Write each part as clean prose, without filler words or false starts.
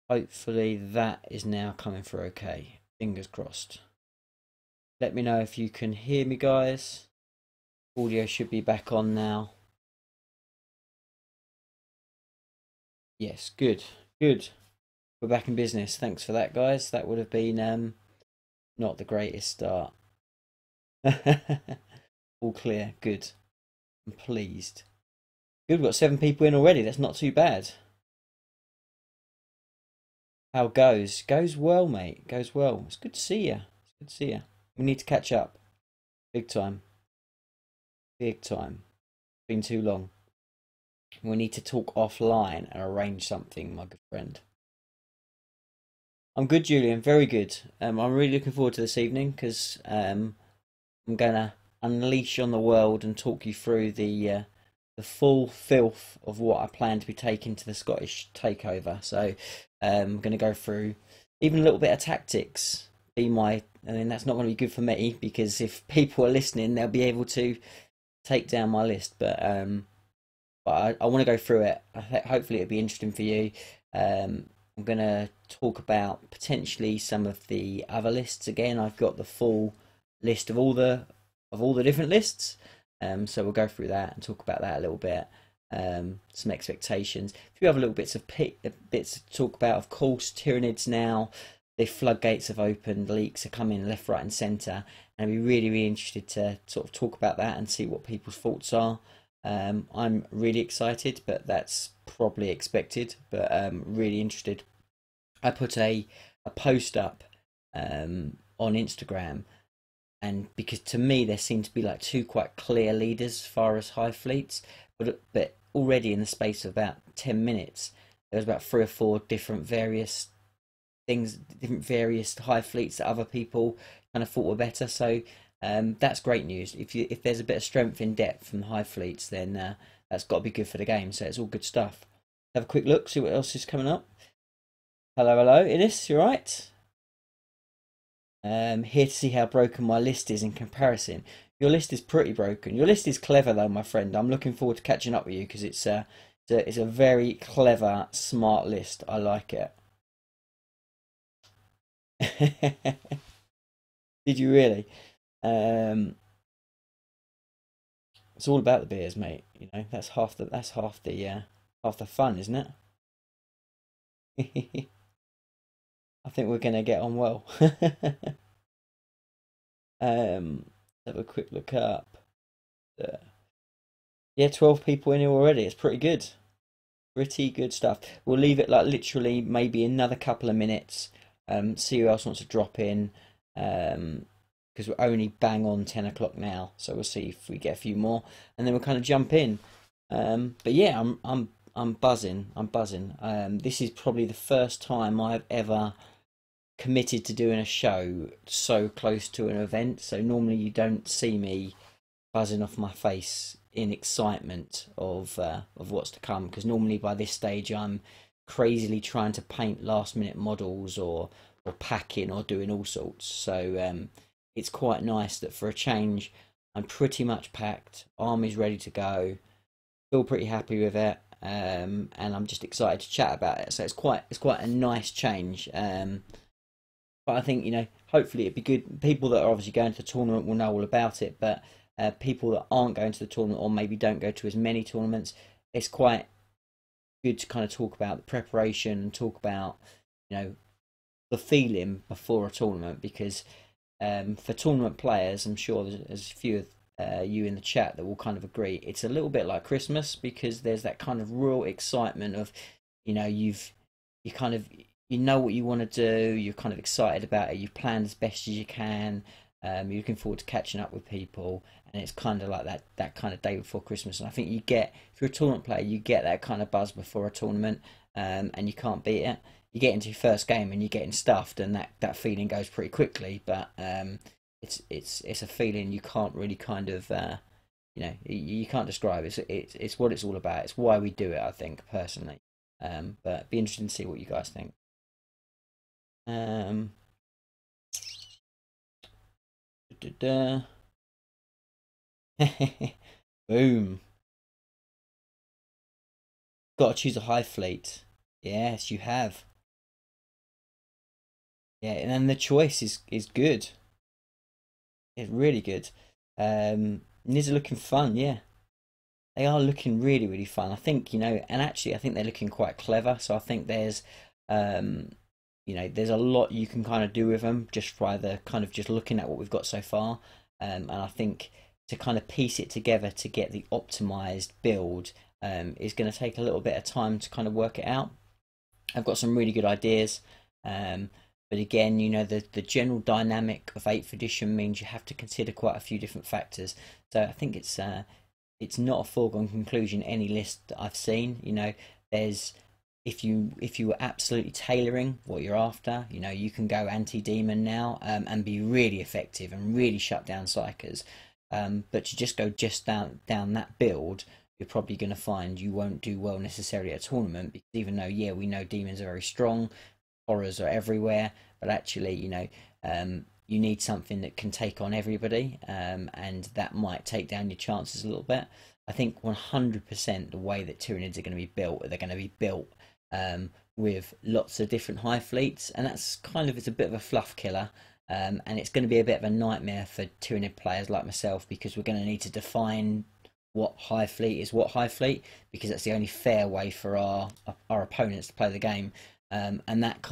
Hopefully that is now coming through okay. Fingers crossed. Let me know if you can hear me, guys. Audio should be back on now. Yes, good, good. We're back in business. Thanks for that, guys. That would have been not the greatest start. All clear. Good. I'm pleased. Good. We've got 7 people in already. That's not too bad. How goes? Goes well, mate. Goes well. It's good to see you. It's good to see you. We need to catch up. Big time. Big time. Been too long. We need to talk offline and arrange something, my good friend. I'm good, Julian. Very good. I'm really looking forward to this evening because I'm gonna unleash on the world and talk you through the full filth of what I plan to be taking to the Scottish takeover. So I'm gonna go through even a little bit of tactics. I mean, that's not going to be good for me because if people are listening, they'll be able to take down my list. But I want to go through it. Hopefully, it'll be interesting for you. I'm going to talk about potentially some of the other lists again. I've got the full list of all the different lists. So we'll go through that and talk about that a little bit. Some expectations. A few other little bits to talk about. Of course, Tyranids now. The floodgates have opened. Leaks are coming left, right, and centre. And I'd be really, really interested to sort of talk about that and see what people's thoughts are. I'm really excited, but that's probably expected. But really interested. I put a post up on Instagram, and because to me there seem to be like 2 quite clear leaders as far as high fleets, but already in the space of about 10 minutes, there was about 3 or 4 different various things, different various high fleets that other people kind of thought were better. So that's great news. If there's a bit of strength in depth from the high fleets, then that's got to be good for the game. So it's all good stuff. Have a quick look, see what else is coming up. Hello, hello, Innes, you right? Here to see how broken my list is in comparison. Your list is pretty broken. Your list is clever though, my friend. I'm looking forward to catching up with you because it's a very clever, smart list. I like it. Did you really? Um, it's all about the beers, mate. You know, half the fun, isn't it? I think we're gonna get on well. Have a quick look up. Uh, yeah, 12 people in here already. It's pretty good. Pretty good stuff. We'll leave it like literally maybe another couple of minutes. See who else wants to drop in. Because we're only bang on 10 o'clock now, so we'll see if we get a few more, and then we'll kind of jump in. But yeah, I'm buzzing. I'm buzzing. This is probably the first time I've ever committed to doing a show so close to an event. So normally you don't see me buzzing off my face in excitement of what's to come, because normally by this stage I'm crazily trying to paint last minute models or packing or doing all sorts. So it's quite nice that for a change I'm pretty much packed, army's ready to go, feel pretty happy with it, and I'm just excited to chat about it. So it's quite a nice change. But I think, hopefully it'd be good. People that are obviously going to the tournament will know all about it, but people that aren't going to the tournament or maybe don't go to as many tournaments, it's quite good to kind of talk about the preparation and talk about, you know, the feeling before a tournament, because for tournament players, I'm sure there's a few of you in the chat that will kind of agree. It's a little bit like Christmas because there's that kind of real excitement of, you kind of you know what you want to do. You're kind of excited about it. You've planned as best as you can. You're looking forward to catching up with people, and it's kind of like that kind of day before Christmas. And I think if you're a tournament player, you get that kind of buzz before a tournament, and you can't beat it. You get into your first game and you're getting stuffed, and that feeling goes pretty quickly. But it's a feeling you can't really kind of you can't describe. It's what it's all about. It's why we do it, I think personally. But it'd be interesting to see what you guys think. Um, da, Boom. Got to choose a high fleet. Yes, you have. Yeah, and then the choice is good. It's really good. These are looking fun, yeah. They are looking really, really fun. I think, and actually I think they're looking quite clever. So I think um, there's a lot you can kind of do with them just by the kind of just looking at what we've got so far. And I think to kind of piece it together to get the optimized build is going to take a little bit of time to kind of work it out. I've got some really good ideas. Um, but again, the general dynamic of 8th edition means you have to consider quite a few different factors. So I think it's not a foregone conclusion any list that I've seen. There's if you were absolutely tailoring what you're after, you can go anti-demon now and be really effective and really shut down psychers. But to just go just down that build, you're probably going to find you won't do well necessarily at a tournament, because even though, yeah, we know demons are very strong, horrors are everywhere, but actually, you need something that can take on everybody, and that might take down your chances a little bit. I think 100% the way that Tyranids are going to be built, they're going to be built with lots of different high fleets, and that's kind of, it's a bit of a fluff killer. And it's going to be a bit of a nightmare for Tyranid players like myself, because we're going to need to define what high fleet is what high fleet, because that's the only fair way for our opponents to play the game. And that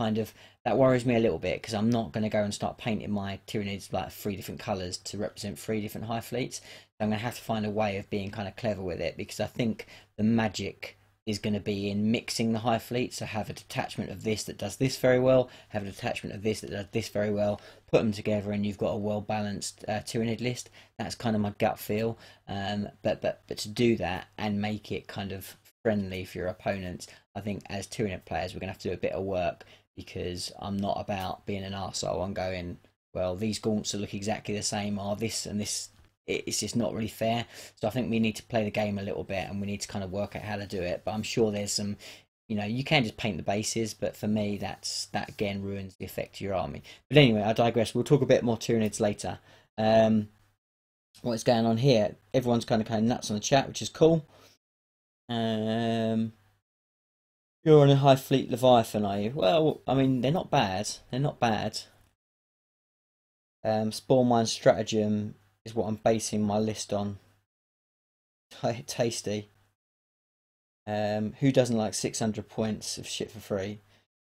worries me a little bit, because I'm not going to go and start painting my Tyranids like 3 different colours to represent 3 different high fleets. So I'm going to have to find a way of being kind of clever with it, because I think the magic is going to be in mixing the high fleet. So have a detachment of this that does this very well, have a detachment of this that does this very well, put them together, and you've got a well balanced Tyranid list. That's kind of my gut feel. But to do that and make it kind of friendly for your opponents, I think as Tyranid players we're going to have to do a bit of work, because I'm not about being an arsehole and going, well, these gaunts that look exactly the same are this and this. It's just not really fair. So I think we need to play the game a little bit, and we need to kind of work out how to do it. But I'm sure there's some, you can just paint the bases, but for me that again ruins the effect of your army. But anyway, I digress. We'll talk a bit more Tyranids later. What's going on here? Everyone's kind of nuts on the chat, which is cool. You're on a high fleet Leviathan, are you? Well, I mean, they're not bad. They're not bad. Spawn Mine Stratagem is what I'm basing my list on. Tasty. Who doesn't like 600 points of shit for free?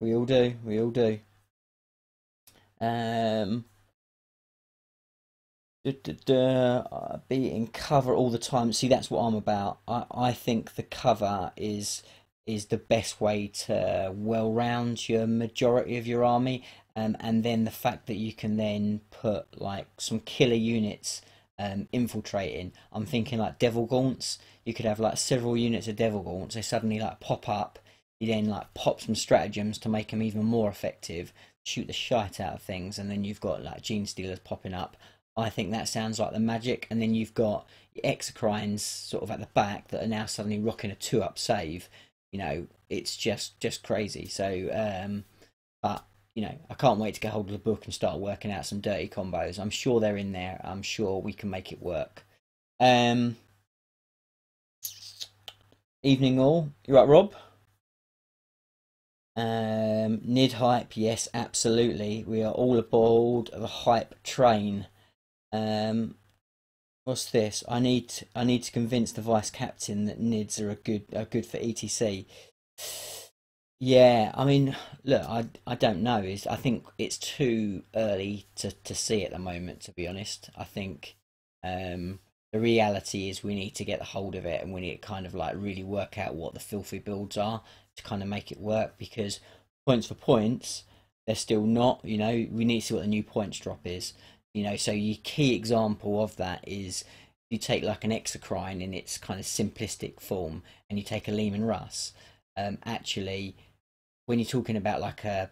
We all do. We all do. Be in cover all the time. See, that's what I'm about. I think the cover is the best way to well round your majority of your army, and then the fact that you can then put like some killer units infiltrating. I'm thinking like Devil Gaunts. You could have like several units of Devil Gaunts. They suddenly like pop up. You then like pop some stratagems to make them even more effective. Shoot the shite out of things, and then you've got like Gene Stealers popping up. I think that sounds like the magic. And then you've got your Exocrines sort of at the back that are now suddenly rocking a 2-up save. It's just crazy. So, but I can't wait to get hold of the book and start working out some dirty combos. I'm sure they're in there. I'm sure we can make it work. Evening all. You right, Rob? Nid hype, yes, absolutely. We are all aboard the hype train. What's this? I need to convince the vice captain that Nids are good for ETC. Yeah, I mean, look, I don't know. I think it's too early to see at the moment, to be honest. I think the reality is we need to get a hold of it, and we need to kind of like really work out what the filthy builds are to kind of make it work, because points for points, they're still not, we need to see what the new points drop is. So your key example of that is you take like an Exocrine in its kind of simplistic form, and you take a Lehman Russ. Actually, when you're talking about like a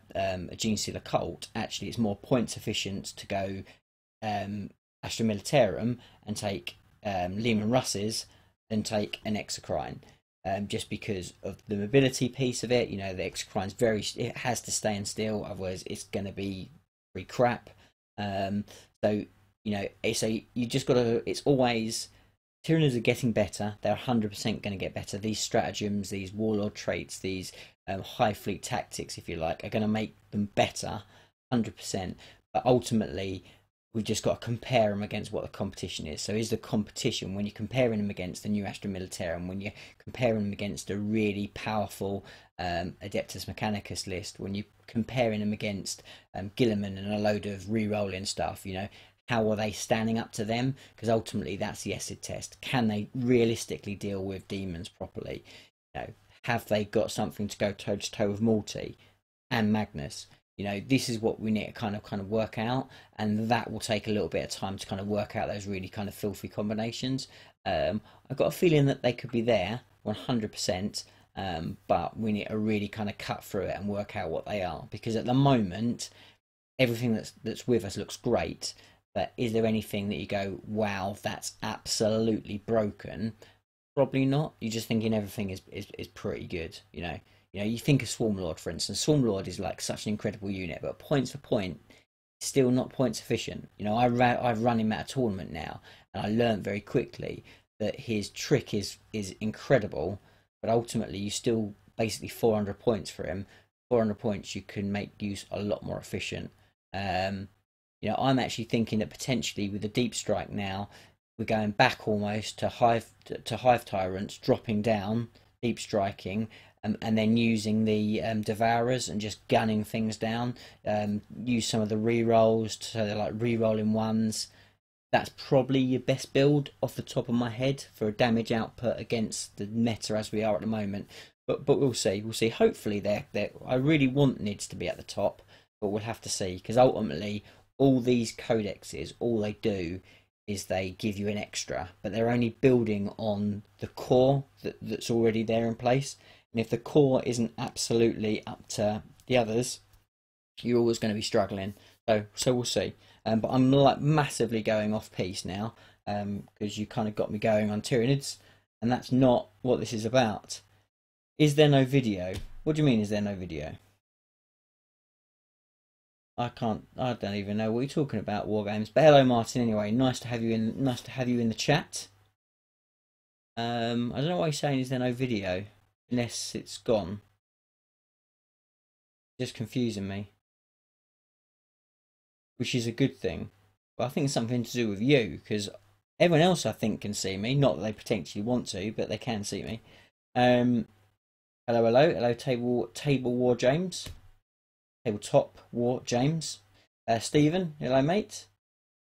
Gene Stealer cult, actually it's more points efficient to go Astra Militarum and take Lehman Russes than take an Exocrine. Just because of the mobility piece of it, the Exocrine's it has to stand still, otherwise it's going to be pretty crap. So you just got to. It's always Tyranids are getting better. They're 100% going to get better. These stratagems, these warlord traits, these high fleet tactics, if you like, are going to make them better. 100%. But ultimately, we've just got to compare them against what the competition is. So is the competition, when you're comparing them against the new Astra Militarum, when you're comparing them against a really powerful Adeptus Mechanicus list, when you're comparing them against Guilliman and a load of re-rolling stuff, you know, how are they standing up to them? Because ultimately that's the acid test. Can they realistically deal with demons properly? You know, have they got something to go toe to toe with Morty and Magnus? You know, this is what we need to kind of work out, and that will take a little bit of time to kind of work out those really kind of filthy combinations. I've got a feeling that they could be there 100%, but we need to really kind of cut through it and work out what they are, because at the moment everything that's with us looks great, but is there anything that you go, wow, that's absolutely broken? Probably not. You're just thinking everything is pretty good, you know. You know, you think of Swarmlord, for instance. Swarmlord is like such an incredible unit, but points for point, still not point sufficient. You know, I've run him at a tournament now, and I learned very quickly that his trick is incredible, but ultimately you still basically 400 points for him. 400 points you can make use a lot more efficient. You know, I'm actually thinking that potentially with the deep strike now, we're going back almost to hive tyrants, dropping down, deep striking, and then using the devourers and just gunning things down. Use some of the re-rolls, so they're like re-rolling ones. That's probably your best build off the top of my head for a damage output against the meta as we are at the moment. But we'll see. We'll see. Hopefully they're I really want Nids to be at the top, but we'll have to see, because ultimately all these codexes, all they do is they give you an extra, but they're only building on the core that's already there in place. And if the core isn't absolutely up to the others, you're always going to be struggling. So we'll see. But I'm like massively going off piece now, because you kind of got me going on Tyranids, and that's not what this is about. Is there no video? What do you mean, is there no video? I don't even know what you're talking about, Wargames. But hello, Martin. Anyway, nice to have you in. Nice to have you in the chat. I don't know why you're saying is there no video, unless it's gone. Just confusing me, which is a good thing. But I think it's something to do with you, because everyone else I think can see me. Not that they potentially want to, but they can see me. Hello, table War James. Tabletop War James. Stephen, hello mate.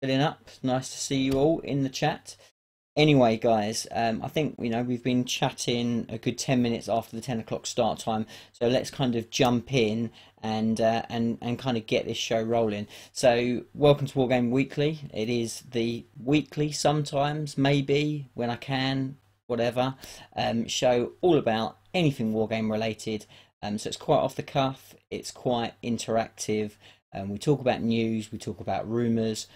Filling up. Nice to see you all in the chat. Anyway, guys, I think we've been chatting a good 10 minutes after the 10 o'clock start time, so let's kind of jump in and kind of get this show rolling. So, welcome to Wargaming Weekly. It is the weekly, sometimes, maybe when I can, whatever, show all about anything Wargame related. So it's quite off the cuff, it's quite interactive. We talk about news, we talk about rumours,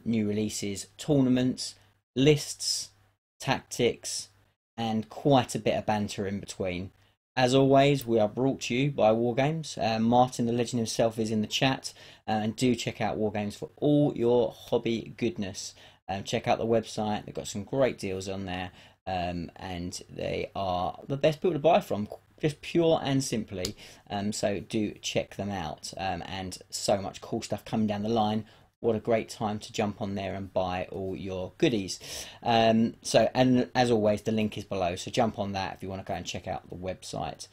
new releases, tournaments, lists, tactics, and quite a bit of banter in between. As always, we are brought to you by Wargames. Martin, the legend himself, is in the chat, and do check out Wargames for all your hobby goodness. Check out the website, they've got some great deals on there, and they are the best people to buy from. Just pure and simply, so do check them out, and so much cool stuff coming down the line. What a great time to jump on there and buy all your goodies. So, and as always, the link is below, so jump on that if you want to go and check out the website.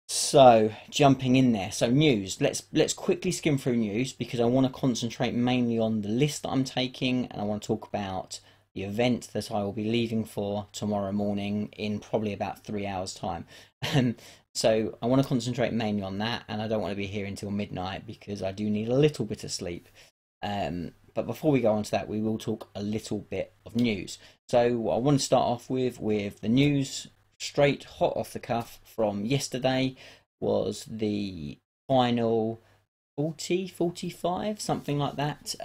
So jumping in there, so news, let's quickly skim through news, because I want to concentrate mainly on the list that I'm taking, and I want to talk about the event that I will be leaving for tomorrow morning in probably about 3 hours time. So I want to concentrate mainly on that, and I don't want to be here until midnight because I do need a little bit of sleep. But before we go on to that, we will talk a little bit of news. So what I want to start off with the news straight hot off the cuff from yesterday was the final 45, something like that.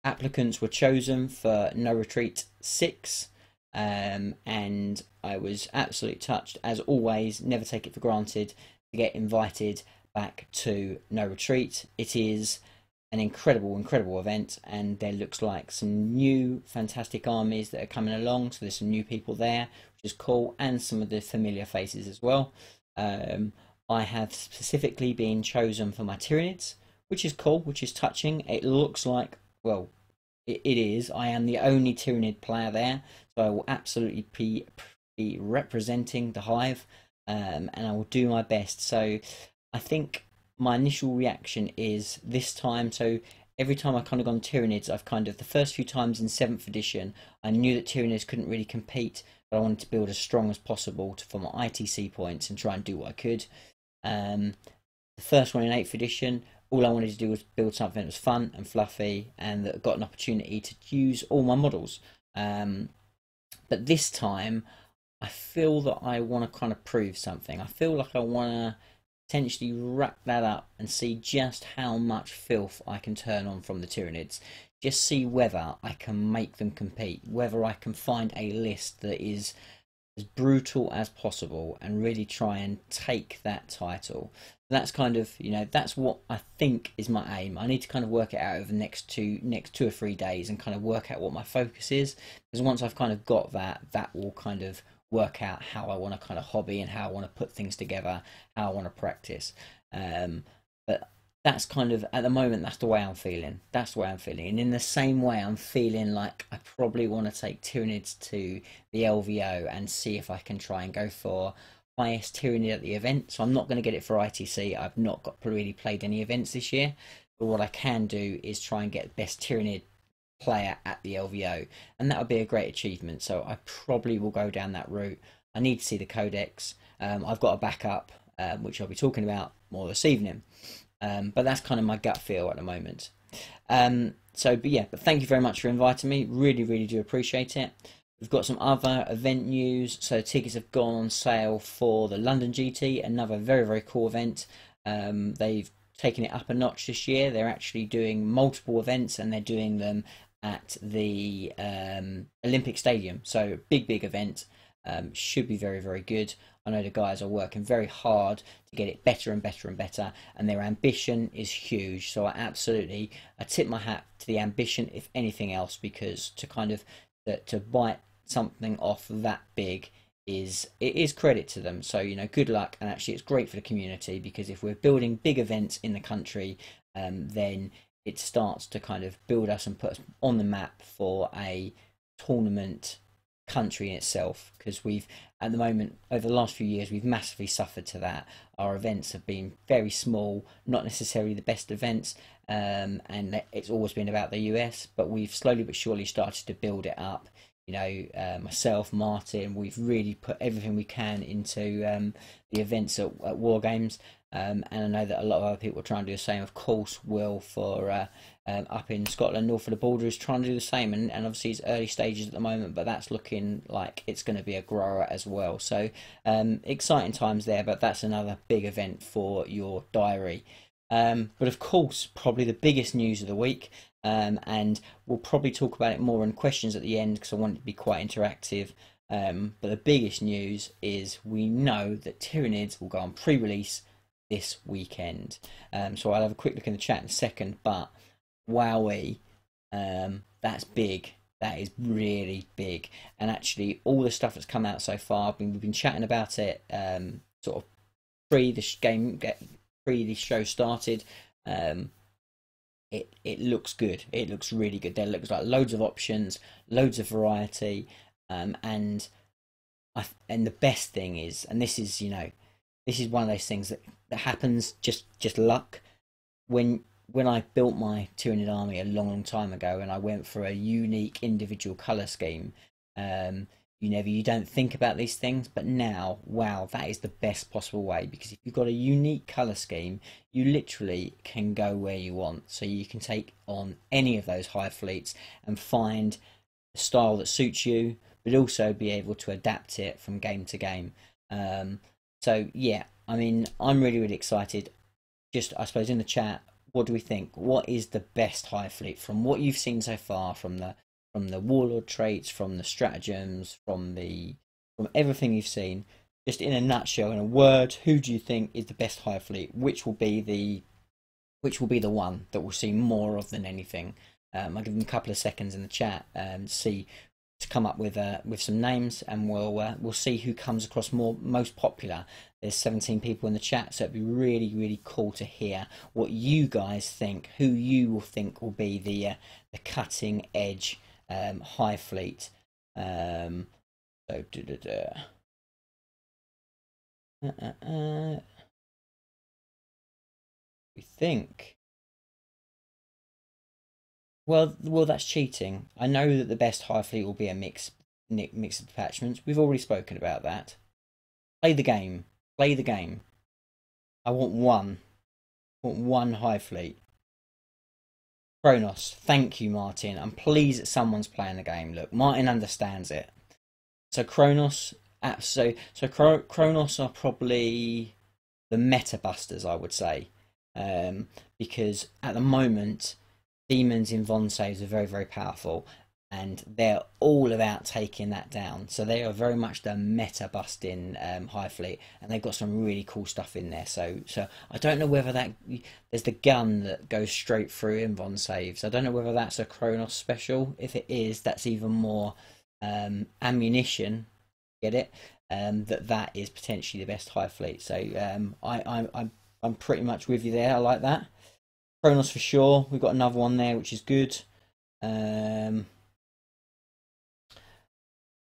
Applicants were chosen for No Retreat 6, and I was absolutely touched, as always. Never take it for granted to get invited back to No Retreat. It is an incredible event, and there looks like some new fantastic armies that are coming along, so there's some new people there, which is cool, and some of the familiar faces as well. I have specifically been chosen for my Tyranids, which is cool, which is touching. It looks like, well, it is. I am the only Tyranid player there, so I will absolutely be representing the Hive, and I will do my best. So I think my initial reaction is this time. So every time I kind of gone Tyranids, I've kind of the first few times in 7th edition, I knew that Tyranids couldn't really compete, but I wanted to build as strong as possible for my ITC points and try and do what I could. The first one in 8th edition, all I wanted to do was build something that was fun and fluffy and that got an opportunity to use all my models. But this time, I feel that I want to kind of prove something. I feel like I want to potentially wrap that up and see just how much filth I can turn on from the Tyranids. Just see whether I can make them compete, whether I can find a list that is as brutal as possible and really try and take that title. That's kind of, that's what I think is my aim. I need to kind of work it out over the next two or 3 days and kind of work out what my focus is, because once I've kind of got that, that will kind of work out how I want to kind of hobby and how I want to put things together, how I want to practice. But that's kind of, at the moment, that's the way I'm feeling. That's the way I'm feeling. And in the same way, I'm feeling like I probably want to take Tyranids to the LVO and see if I can try and go for highest Tyranid at the event. So I'm not going to get it for ITC. I've not really played any events this year. But what I can do is try and get best Tyranid player at the LVO. And that would be a great achievement. So I probably will go down that route. I need to see the codex. I've got a backup, which I'll be talking about more this evening. But that's kind of my gut feel at the moment. But thank you very much for inviting me. Really, really do appreciate it. We've got some other event news. So tickets have gone on sale for the London GT, another very, very cool event. They've taken it up a notch this year. They're actually doing multiple events and they're doing them at the Olympic Stadium. So big event. Should be very, very good. I know the guys are working very hard to get it better and better and better, and their ambition is huge. So I tip my hat to the ambition, if anything else, because to bite something off that big is credit to them. So good luck, and actually it's great for the community, because if we're building big events in the country, then it starts to kind of build us and put us on the map for a tournament country in itself, because we've at the moment over the last few years we've massively suffered to that. Our events have been very small, not necessarily the best events, and it's always been about the US, but we've slowly but surely started to build it up. Myself, Martin, we've really put everything we can into the events at Wargames, and I know that a lot of other people are trying to do the same. Of course, Will for up in Scotland, north of the border, is trying to do the same, and obviously it's early stages at the moment, but that's looking like it's going to be a grower as well. So exciting times there, but that's another big event for your diary. But of course, probably the biggest news of the week, and we'll probably talk about it more in questions at the end because I want it to be quite interactive. But the biggest news is we know that Tyranids will go on pre-release this weekend. So I'll have a quick look in the chat in a second, but wowee, that's big. That is really big. And actually all the stuff that's come out so far, we've been chatting about it sort of pre this show started. It looks good. It looks really good. There looks like loads of options, loads of variety, and the best thing is, and this is one of those things that happens just luck. When I built my Tyranid army a long time ago, and I went for a unique individual color scheme, you don't think about these things, but now, wow, that is the best possible way, because if you've got a unique color scheme, you literally can go where you want. So you can take on any of those high fleets and find a style that suits you, but also be able to adapt it from game to game. So yeah, I mean, I'm really excited. Just, I suppose, in the chat, what do we think? What is the best high fleet from what you've seen so far, from the warlord traits, from the stratagems, from everything you've seen? Just in a nutshell, in a word, who do you think is the best high fleet? Which will be the one that we'll see more of than anything? I'll give them a couple of seconds in the chat to see to come up with some names, and we'll see who comes across most popular. There's 17 people in the chat, so it'd be really cool to hear what you guys think, who you will think will be the cutting edge high fleet. So we think. Well, that's cheating. I know that the best high fleet will be a mix of detachments. We've already spoken about that. Play the game. Play the game. I want one. I want one high fleet. Kronos. Thank you, Martin. I'm pleased that someone's playing the game. Look, Martin understands it. So Kronos. So Kronos are probably the meta busters, I would say, because at the moment demons in Von saves are very powerful, and they're all about taking that down. So they are very much the meta busting high fleet, and they've got some really cool stuff in there. So I don't know whether there's the gun that goes straight through in Von saves. I don't know whether that's a Kronos special. If it is, that's even more ammunition. Get it? That is potentially the best high fleet. So I'm pretty much with you there. I like that. Kronos for sure. We've got another one there, which is good.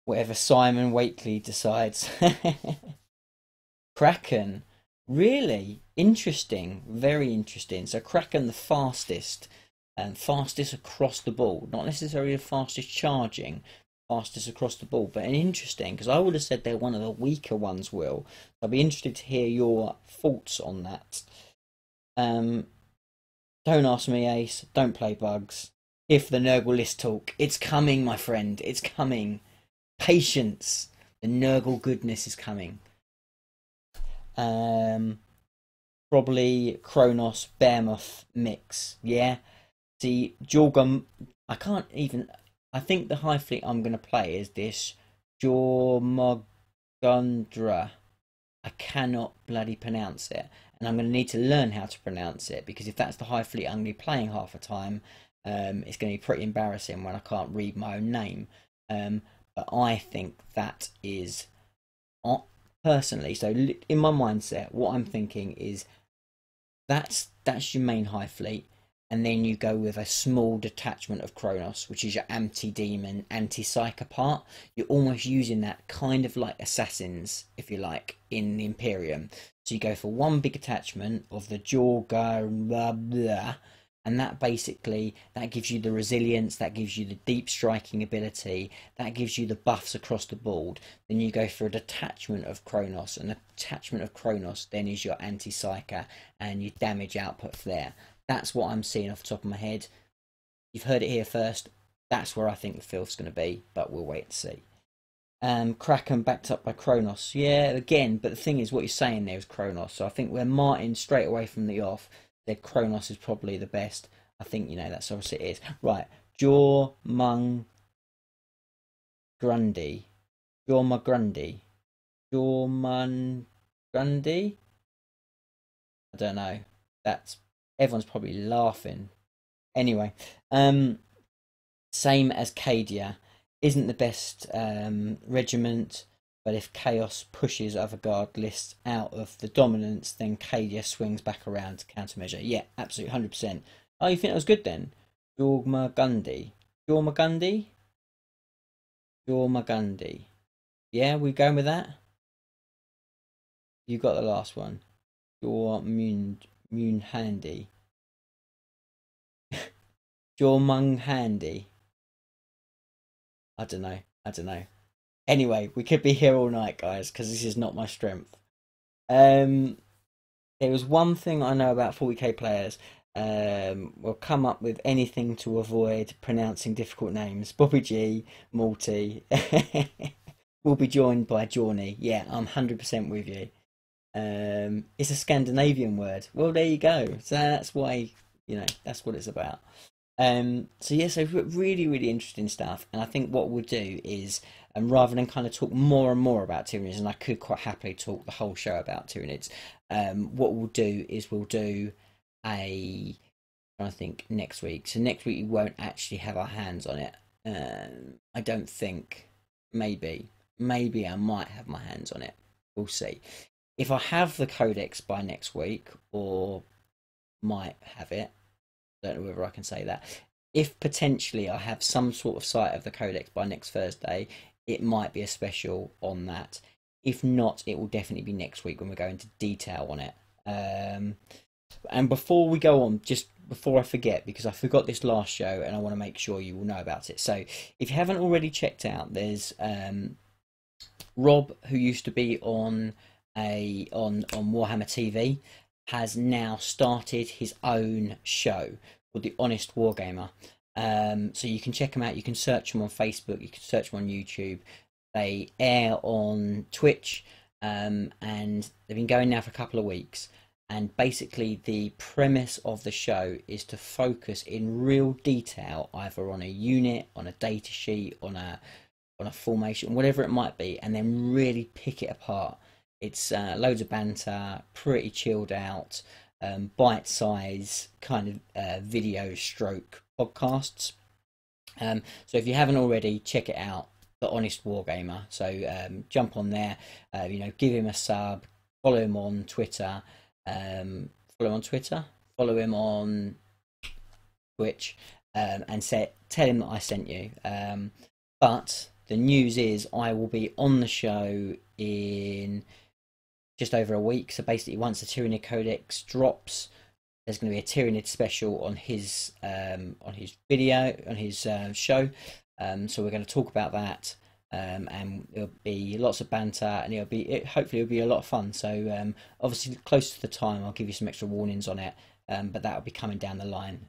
Whatever Simon Wakely decides. Kraken, really interesting, very interesting. So Kraken, the fastest, fastest across the board, not necessarily the fastest charging, fastest across the board, but interesting, because I would have said they're one of the weaker ones. Will, I'll be interested to hear your thoughts on that. Don't ask me, Ace. Don't play bugs. Here for the Nurgle list talk. It's coming, my friend. It's coming. Patience. The Nurgle goodness is coming. Probably Kronos Behemoth mix. Yeah. See, Jorgum. I can't even. I think the high fleet I'm going to play is this Jormungandr. I cannot bloody pronounce it, and I'm going to need to learn how to pronounce it, because if that's the high fleet I'm going to be playing half the time, it's going to be pretty embarrassing when I can't read my own name. But I think that is, personally, so in my mindset, what I'm thinking is that's your main high fleet, and then you go with a small detachment of Kronos, which is your anti-demon, anti-psyker part. You're almost using that kind of like assassins, if you like, in the Imperium. So you go for one big attachment of the Jorga, blah, blah, and that basically, that gives you the resilience, that gives you the deep striking ability, that gives you the buffs across the board. Then you go for a detachment of Kronos, and the detachment of Kronos then is your anti-psyker and your damage output there. That's what I'm seeing off the top of my head. You've heard it here first. That's where I think the filth's going to be, but we'll wait and see. Kraken backed up by Kronos. Yeah, again, but the thing is, what you're saying there is Kronos. So I think where Martin straight away from the off said Kronos is probably the best, I think, that's obviously it is. Right, Jormungandr. Jormungandr. I don't know. Everyone's probably laughing. Anyway, same as Cadia. Isn't the best regiment, but if Chaos pushes other guard lists out of the dominance, then Cadia swings back around to countermeasure. Yeah, absolutely, 100%. Oh, you think that was good then? Jormungandr. Yeah, we going with that? You got the last one. Jormungandr. Jormungandr. I don't know. Anyway, we could be here all night, guys, because this is not my strength. There was one thing I know about 40k players. Will come up with anything to avoid pronouncing difficult names. Bobby G, Morty. We'll be joined by Johnny. Yeah, I'm 100% with you. It's a Scandinavian word. Well, there you go. So that's why, that's what it's about. So yeah, so really interesting stuff, and I think what we'll do is, rather than kind of talk more and more about Tyranids, and I could quite happily talk the whole show about Tyranids, what we'll do is we'll do I think next week. So next week we won't actually have our hands on it. I don't think. Maybe I might have my hands on it. We'll see. If I have the codex by next week, or might have it, don't know whether I can say that. If potentially I have some sort of sight of the codex by next Thursday, it might be a special on that. If not, it will definitely be next week when we go into detail on it. And before we go on, just before I forget, because I forgot this last show and I want to make sure you will know about it. So if you haven't already checked out, there's Rob, who used to be on Warhammer TV, has now started his own show called The Honest Wargamer. So you can check them out. You can search them on Facebook. You can search them on YouTube. They air on Twitch, and they've been going now for a couple of weeks. And basically, the premise of the show is to focus in real detail, either on a unit, on a data sheet, on a formation, whatever it might be, and then really pick it apart. It's loads of banter, pretty chilled out, bite-size kind of video stroke podcasts. So if you haven't already, check it out, The Honest Wargamer. So jump on there, give him a sub, follow him on Twitter, follow him on Twitch, and tell him that I sent you. But the news is I will be on the show in just over a week. So basically, once the Tyranid Codex drops, there's going to be a Tyranid special on his video, on his show. So we're going to talk about that, and there'll be lots of banter, and hopefully it'll be a lot of fun. So obviously, close to the time, I'll give you some extra warnings on it, but that'll be coming down the line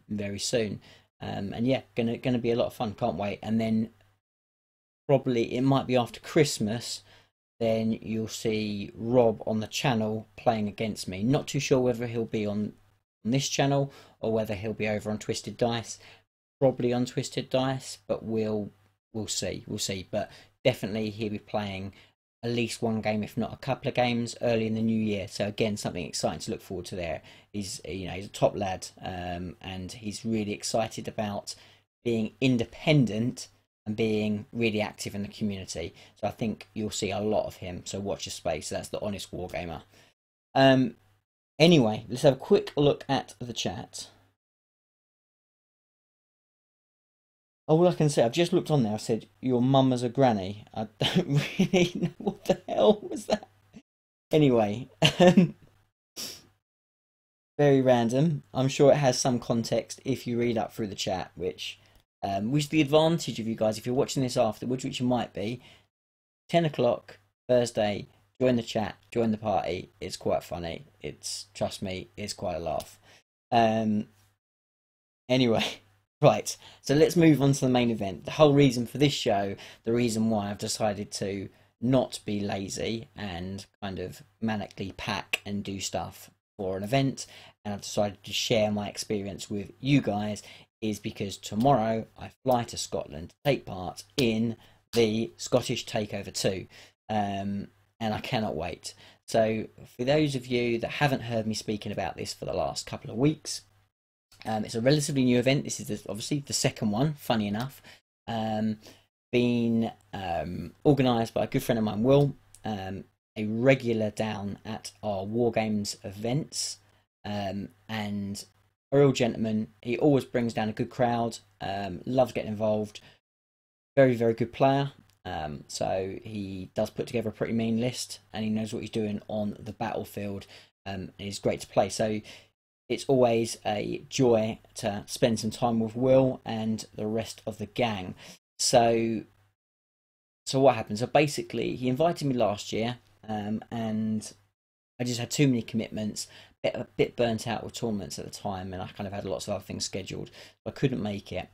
very soon. And yeah, gonna be a lot of fun. Can't wait. And then probably it might be after Christmas, then you'll see Rob on the channel playing against me. Not too sure whether he'll be on this channel or whether he'll be over on Twisted Dice. Probably on Twisted Dice, but we'll see. But definitely he'll be playing at least one game, if not a couple of games, early in the new year. So again, something exciting to look forward to there. He's a top lad, and he's really excited about being independent and being really active in the community. So I think you'll see a lot of him. So watch your space. That's The Honest Wargamer. Anyway, let's have a quick look at the chat. All I can say, I've just looked on there. I said, your mum as a granny. I don't really know what the hell was that. Anyway, very random. I'm sure it has some context if you read up through the chat, which the advantage of you guys, if you're watching this afterwards, which you might be, 10 o'clock Thursday, join the chat, join the party. It's quite funny. Trust me, it's quite a laugh. Anyway. Right, so let's move on to the main event. The whole reason for this show, the reason why I've decided to not be lazy and kind of manically pack and do stuff for an event, and I've decided to share my experience with you guys, is because tomorrow I fly to Scotland to take part in the Scottish Takeover 2, and I cannot wait. So for those of you that haven't heard me speaking about this for the last couple of weeks, it's a relatively new event. This is obviously the second one, funny enough. Been organised by a good friend of mine, Will, a regular down at our Wargames events, and a real gentleman. He always brings down a good crowd, loves getting involved, very, very good player. So he does put together a pretty mean list, and he knows what he's doing on the battlefield, and he's great to play. So it's always a joy to spend some time with Will and the rest of the gang. So what happened? So basically, he invited me last year, and I just had too many commitments, a bit burnt out with tournaments at the time, and I kind of had lots of other things scheduled. So I couldn't make it.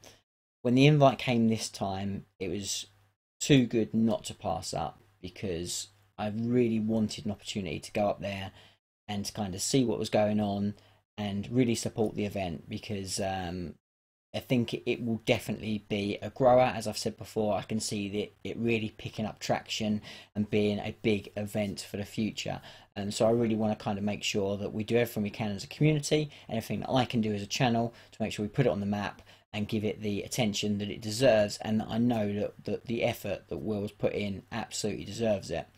When the invite came this time, it was too good not to pass up, because I really wanted an opportunity to go up there and to kind of see what was going on and really support the event, because I think it will definitely be a grower. As I've said before, I can see it really picking up traction and being a big event for the future. So I really want to kind of make sure that we do everything we can as a community, and everything that I can do as a channel to make sure we put it on the map and give it the attention that it deserves, and I know that the effort that Will's put in absolutely deserves it.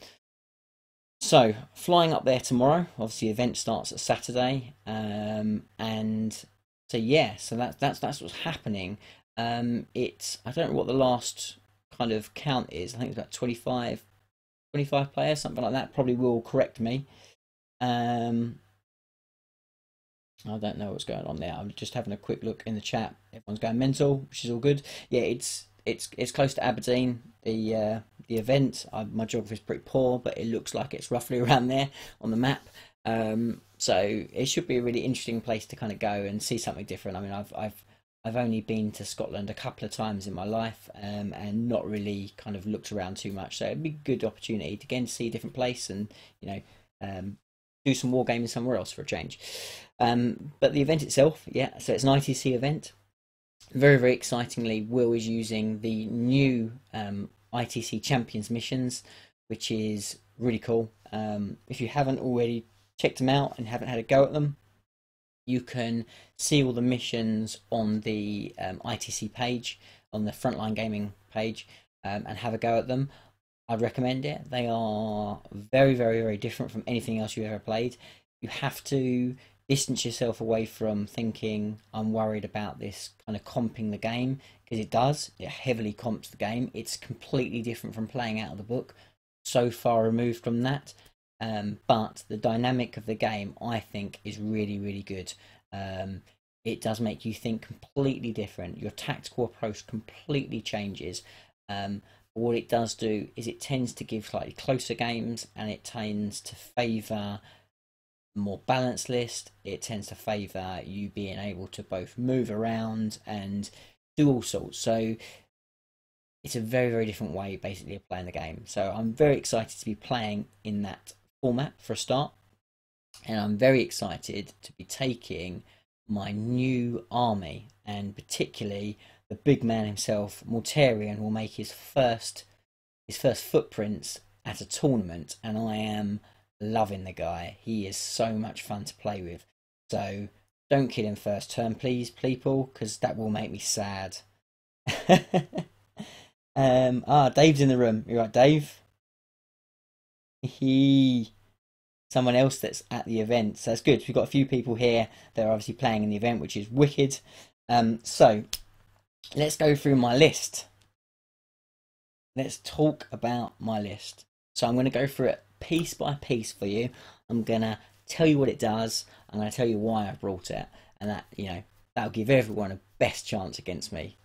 So flying up there tomorrow. Obviously, the event starts at Saturday, and so yeah, so that's what's happening. It's, I don't know what the last kind of count is. I think it's about 25 players, something like that. Probably will correct me. I don't know what's going on there. I'm just having a quick look in the chat. Everyone's going mental, which is all good. Yeah, it's close to Aberdeen. The event. My geography is pretty poor, but it looks like it's roughly around there on the map. So it should be a really interesting place to kind of go and see something different. I mean, I've only been to Scotland a couple of times in my life, and not really kind of looked around too much. So it'd be a good opportunity to again see a different place and, you know, do some wargaming somewhere else for a change. But the event itself, yeah, so it's an ITC event. Very, very excitingly, Will is using the new ITC Champions missions, which is really cool. If you haven't already checked them out and haven't had a go at them, you can see all the missions on the ITC page, on the Frontline Gaming page, and have a go at them. I'd recommend it. They are very, very, very different from anything else you've ever played. You have to distance yourself away from thinking, I'm worried about this kind of comping the game, because it does. It heavily comps the game. It's completely different from playing out of the book. So far removed from that. But the dynamic of the game, I think, is really, really good. It does make you think completely different. Your tactical approach completely changes. What it does do is it tends to give slightly closer games, and it tends to favour a more balanced list. It tends to favour you being able to both move around and do all sorts. So it's a very, very different way basically of playing the game. So I'm very excited to be playing in that format for a start, and I'm very excited to be taking my new army, and particularly the big man himself, Mortarion, will make his first footprints at a tournament, and I am loving the guy. He is so much fun to play with. So don't kill him first turn, please, people, because that will make me sad. Dave's in the room. You right, Dave? Someone else that's at the event, so that's good. We've got a few people here that are obviously playing in the event, which is wicked. So let's go through my list. Let's talk about my list. So I'm going to go through it piece by piece for you. I'm going to tell you what it does. I'm going to tell you why I brought it, and that, you know, that'll give everyone a best chance against me.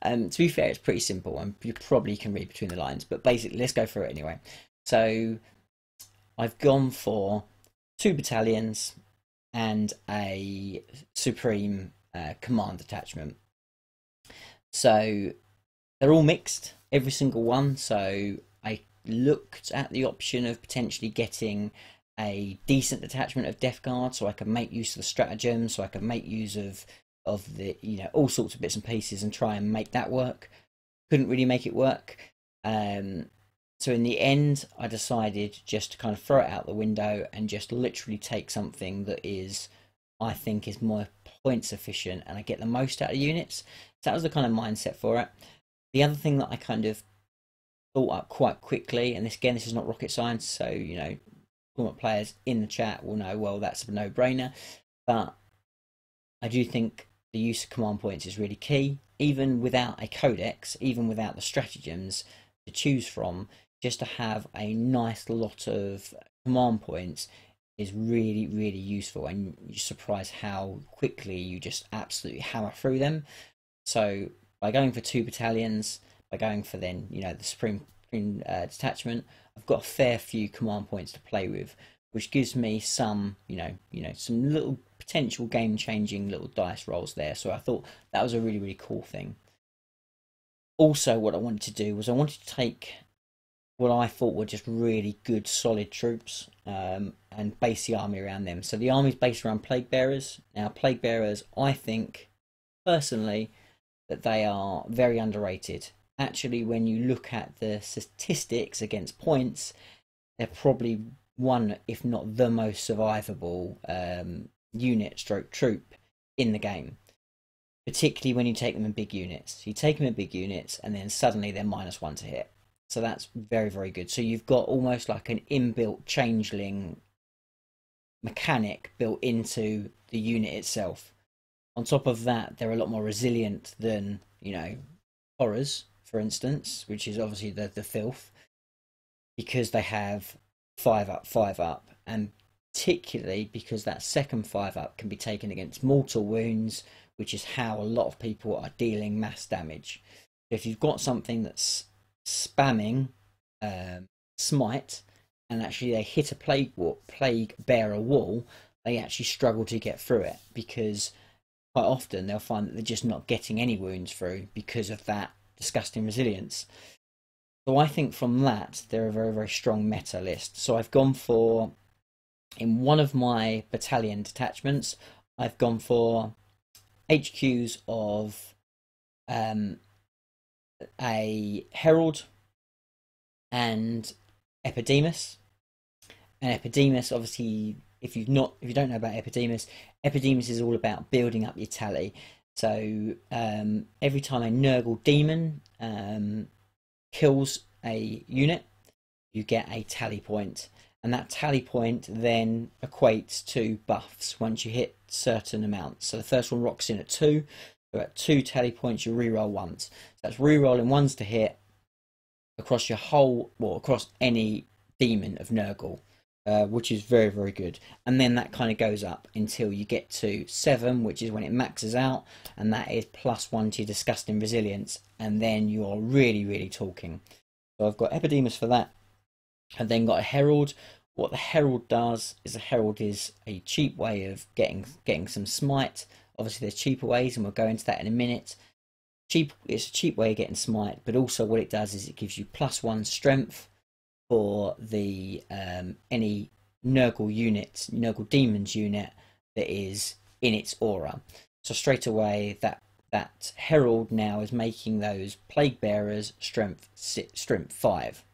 To be fair, it's pretty simple, and you probably can read between the lines, but basically let's go through it anyway. So I've gone for 2 battalions and a supreme command detachment. So they're all mixed, every single one. So I looked at the option of potentially getting a decent detachment of Death Guard, so I could make use of the stratagem, so I could make use of the, you know, all sorts of bits and pieces and try and make that work. Couldn't really make it work. So in the end, I decided just to kind of throw it out the window and just literally take something that is, I think, is more points efficient and I get the most out of units. So that was the kind of mindset for it. The other thing that I kind of thought up quite quickly, and this is not rocket science, so, you know, tournament players in the chat will know, well, that's a no-brainer, but I do think the use of command points is really key. Even without a codex, even without the stratagems to choose from, just to have a nice lot of command points is really, really useful, and you're surprised how quickly you just absolutely hammer through them. So by going for 2 battalions, by going for then, you know, the supreme detachment, I've got a fair few command points to play with, which gives me some, you know, some little potential game-changing little dice rolls there. So I thought that was a really, really cool thing. Also, what I wanted to do was I wanted to take what I thought were just really good, solid troops, and base the army around them. So the army is based around Plague Bearers. Now, Plague Bearers, I think, personally, that they are very underrated. Actually, when you look at the statistics against points, they're probably one, if not the most survivable unit stroke troop in the game. particularly when you take them in big units. You take them in big units, and then suddenly they're -1 to hit. So that's very, very good. So you've got almost like an inbuilt changeling mechanic built into the unit itself. On top of that, they're a lot more resilient than, you know, horrors, for instance, which is obviously the filth, because they have 5 up, 5 up, and particularly because that second 5 up can be taken against mortal wounds, which is how a lot of people are dealing mass damage. If you've got something that's spamming smite, and actually they hit a plague bearer wall, they actually struggle to get through it, because quite often they'll find that they're just not getting any wounds through because of that disgusting resilience. So I think from that, they're a very, very strong meta list. So I've gone for, in one of my battalion detachments, I've gone for HQs of a Herald and Epidemus. And Epidemus, obviously, if you don't know about Epidemus, Epidemus is all about building up your tally. So every time a Nurgle demon kills a unit, you get a tally point, and that tally point then equates to buffs once you hit certain amounts. So the first one rocks in at 2. So at 2 tally points, you reroll ones. So that's rerolling ones to hit across your whole, well, across any demon of Nurgle, which is very, very good. And then that kind of goes up until you get to 7, which is when it maxes out, and that is +1 to your disgusting resilience, and then you're really, really talking. So I've got Epidemus for that. I've then got a Herald. What the Herald does is, a Herald is a cheap way of getting some smite. Obviously there's cheaper ways, and we'll go into that in a minute. It's a cheap way of getting smite, but also what it does is it gives you +1 strength for the any Nurgle demons unit that is in its aura. So straight away that Herald now is making those plague bearers strength 5.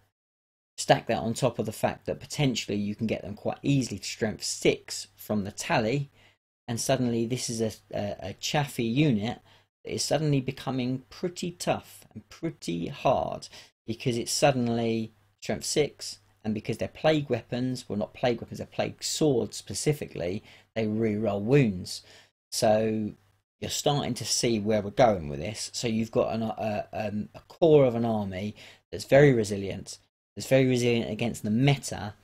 Stack that on top of the fact that potentially you can get them quite easily to strength 6 from the tally, and suddenly this is a chaffy unit that is suddenly becoming pretty tough and pretty hard, because it's suddenly strength 6, and because they're plague weapons, well, not plague weapons, they're plague swords specifically, they re-roll wounds. So you're starting to see where we're going with this. So you've got a core of an army that's very resilient, against the meta,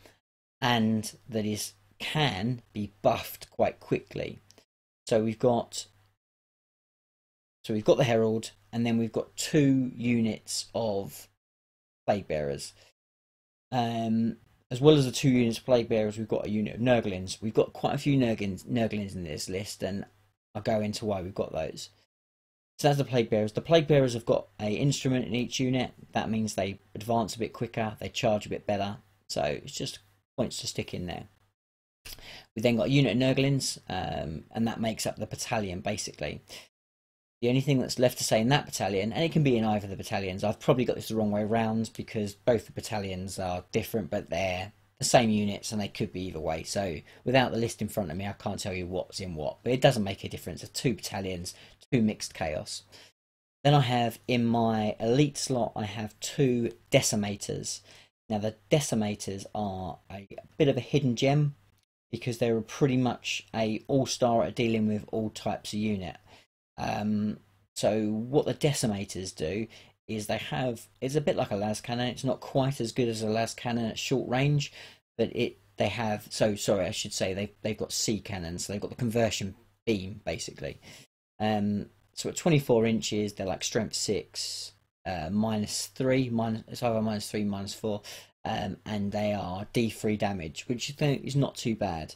and that can be buffed quite quickly. So we've got the Herald, and then we've got 2 units of plague bearers. As well as the 2 units of plague bearers, we've got a unit of Nurglings. We've got quite a few Nurglings in this list, and I'll go into why we've got those. So that's the plague bearers. The plague bearers have got an instrument in each unit. That means they advance a bit quicker, they charge a bit better. So it's just points to stick in there. We've then got a unit of Nurglings, and that makes up the battalion basically. The only thing that's left to say in that battalion, and it can be in either of the battalions, I've probably got this the wrong way around because both the battalions are different, but they're the same units and they could be either way. So without the list in front of me, I can't tell you what's in what, but it doesn't make a difference. It's 2 battalions, 2 mixed chaos. Then I have, in my elite slot, I have 2 decimators. Now the decimators are a bit of a hidden gem because they're pretty much a all-star at dealing with all types of unit. So what the decimators do is it's a bit like a las cannon. It's not quite as good as a las cannon at short range, but they've got C cannons, so they've got the conversion beam basically. So at 24 inches, they're like strength 6, -3, it's either -3, -4, and they are D3 damage, which I think is not too bad.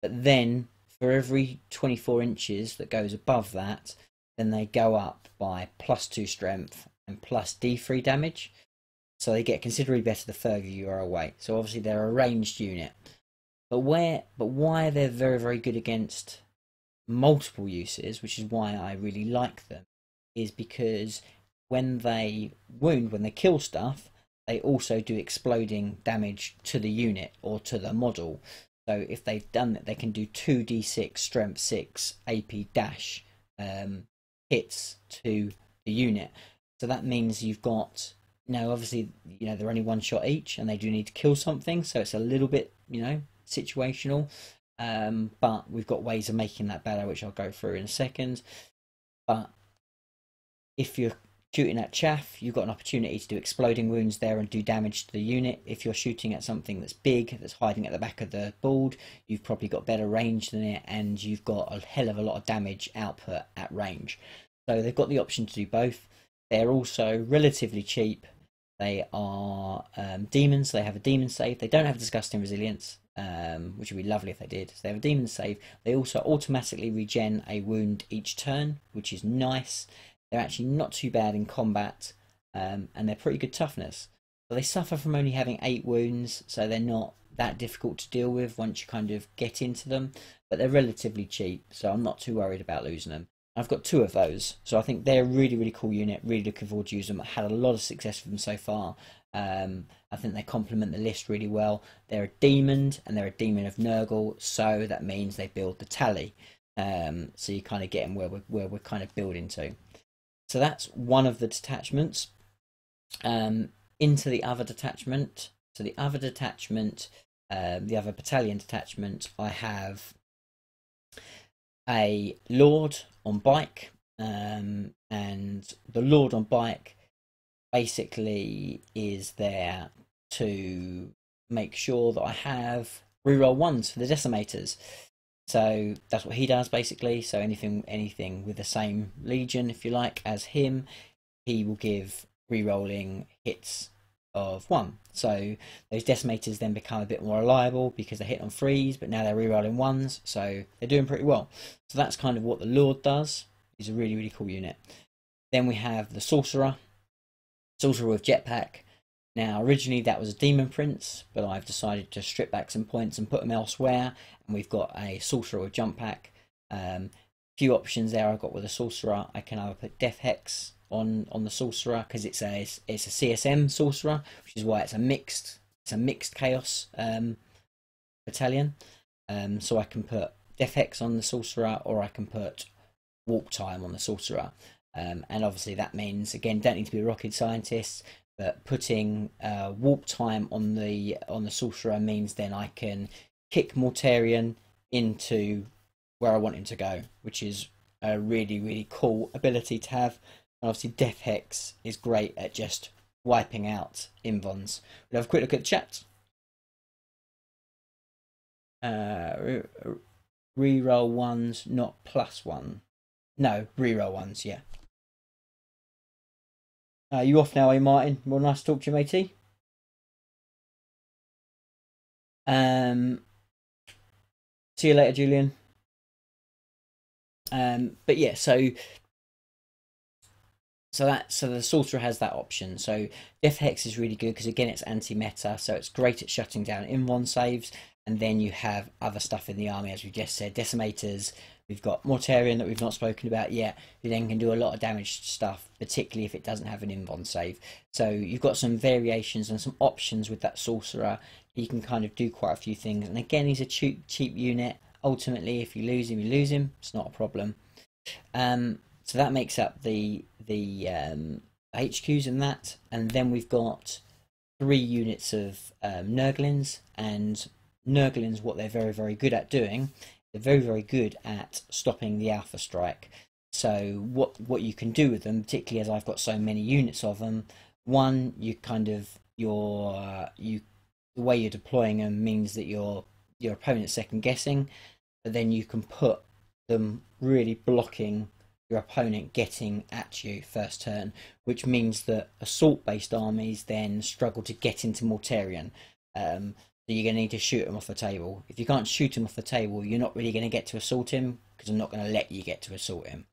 But then for every 24 inches that goes above that, then they go up by +2 strength and plus D3 damage. So they get considerably better the further you are away. So obviously they're a ranged unit. But why they're very, very good against multiple uses, which is why I really like them, is because when they kill stuff, they also do exploding damage to the unit or to the model. So if they've done that, they can do 2d6 strength 6 AP dash hits to the unit. So that means you've got, obviously, they're only one shot each and they do need to kill something. So it's a little bit, situational. But we've got ways of making that better, which I'll go through in a second. But if you're shooting at chaff, you've got an opportunity to do exploding wounds there and do damage to the unit. If you're shooting at something that's big, that's hiding at the back of the board, you've probably got better range than it, and you've got a hell of a lot of damage output at range. So they've got the option to do both. They're also relatively cheap. They are demons. They have a demon save. They don't have disgusting resilience, which would be lovely if they did. So they have a demon save. They also automatically regen a wound each turn, which is nice. They're actually not too bad in combat, and they're pretty good toughness. So they suffer from only having 8 wounds, so they're not that difficult to deal with once you kind of get into them. But they're relatively cheap, so I'm not too worried about losing them. I've got 2 of those, so I think they're a really, really cool unit. Really looking forward to using them. I've had a lot of success with them so far. I think they complement the list really well. They're a demon, and they're a demon of Nurgle, so that means they build the tally. So you kind of get them where we're kind of building to. So that's one of the detachments. Into the other detachment. So the other detachment, the other battalion detachment, I have a Lord on bike. And the Lord on bike basically is there to make sure that I have reroll 1s for the decimators. So that's what he does basically. So anything with the same legion, if you like, as him, he will give re-rolling hits of 1. So those decimators then become a bit more reliable because they hit on 3s, but now they're re-rolling 1s, so they're doing pretty well. So that's kind of what the Lord does. He's a really, really cool unit. Then we have the Sorcerer with Jetpack. Now, originally that was a Demon Prince, but I've decided to strip back some points and put them elsewhere. And we've got a Sorcerer with Jump Pack. Few options there I've got with a Sorcerer. I can either put Death Hex on the Sorcerer because it's a CSM Sorcerer, which is why it's a mixed Chaos battalion. So I can put Death Hex on the Sorcerer, or I can put Warp Time on the Sorcerer. And obviously that means, again, don't need to be a rocket scientist, but putting Warp Time on the Sorcerer means then I can kick Mortarion into where I want him to go, which is a really, really cool ability to have. And obviously Death Hex is great at just wiping out Invons. We'll have a quick look at the chat. Reroll 1s, not +1. No, reroll 1s, yeah. You off now, Martin? Well, nice to talk to you, matey. See you later, Julian. But yeah, so the Sorcerer has that option. So Death Hex is really good because, again, it's anti-meta, so it's great at shutting down Invon saves. And then you have other stuff in the army, as we just said, Decimators. We've got Mortarion that we've not spoken about yet, who then can do a lot of damage stuff, particularly if it doesn't have an Invon save. So you've got some variations and some options with that Sorcerer. He can kind of do quite a few things. And again, he's a cheap unit. Ultimately, if you lose him, you lose him. It's not a problem. So that makes up the HQs in that. And then we've got 3 units of Nurglings. And Nurglings, what they're very, very good at doing, they're very, very good at stopping the Alpha Strike. So what you can do with them, particularly as I've got so many units of them, one, you kind of the way you're deploying them means that your opponent's second guessing, but then you can put them really blocking your opponent getting at you first turn, which means that assault based armies then struggle to get into Mortarion. So you're going to need to shoot him off the table. If you can't shoot him off the table, you're not really going to get to assault him, because I'm not going to let you get to assault him.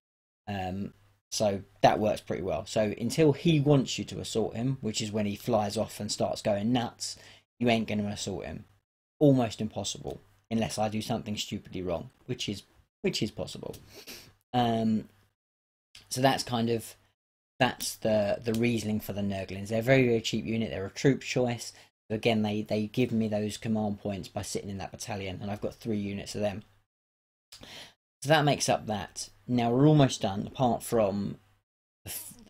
So that works pretty well. So until he wants you to assault him, which is when he flies off and starts going nuts, you ain't going to assault him. Almost impossible, unless I do something stupidly wrong, which is possible. So that's the reasoning for the Nurglings. They're a very, very cheap unit. They're a troop choice. So again, they give me those command points by sitting in that battalion, and I've got 3 units of them. So that makes up that. Now we're almost done, apart from,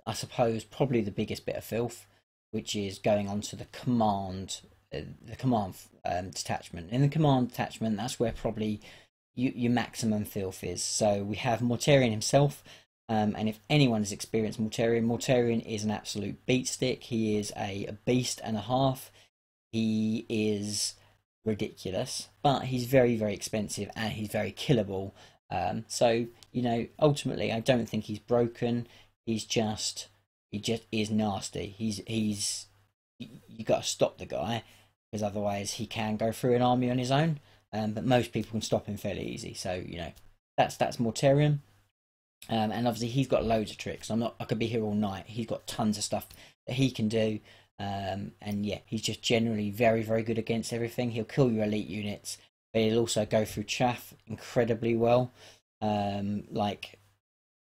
I suppose, probably the biggest bit of filth, which is going on to the command, detachment. In the command detachment, that's where probably your maximum filth is. So we have Mortarion himself, and if anyone has experienced Mortarion, Mortarion is an absolute beat stick. He is a beast and a half. He is ridiculous, but he's very, very expensive and he's very killable. So ultimately, I don't think he's broken. He just is nasty. You got to stop the guy, because otherwise he can go through an army on his own. But most people can stop him fairly easy. So that's Mortarion. And obviously he's got loads of tricks. I could be here all night. He's got tons of stuff that he can do. And yeah, he's just generally very, very good against everything. He'll kill your elite units, but he'll also go through chaff incredibly well. Like,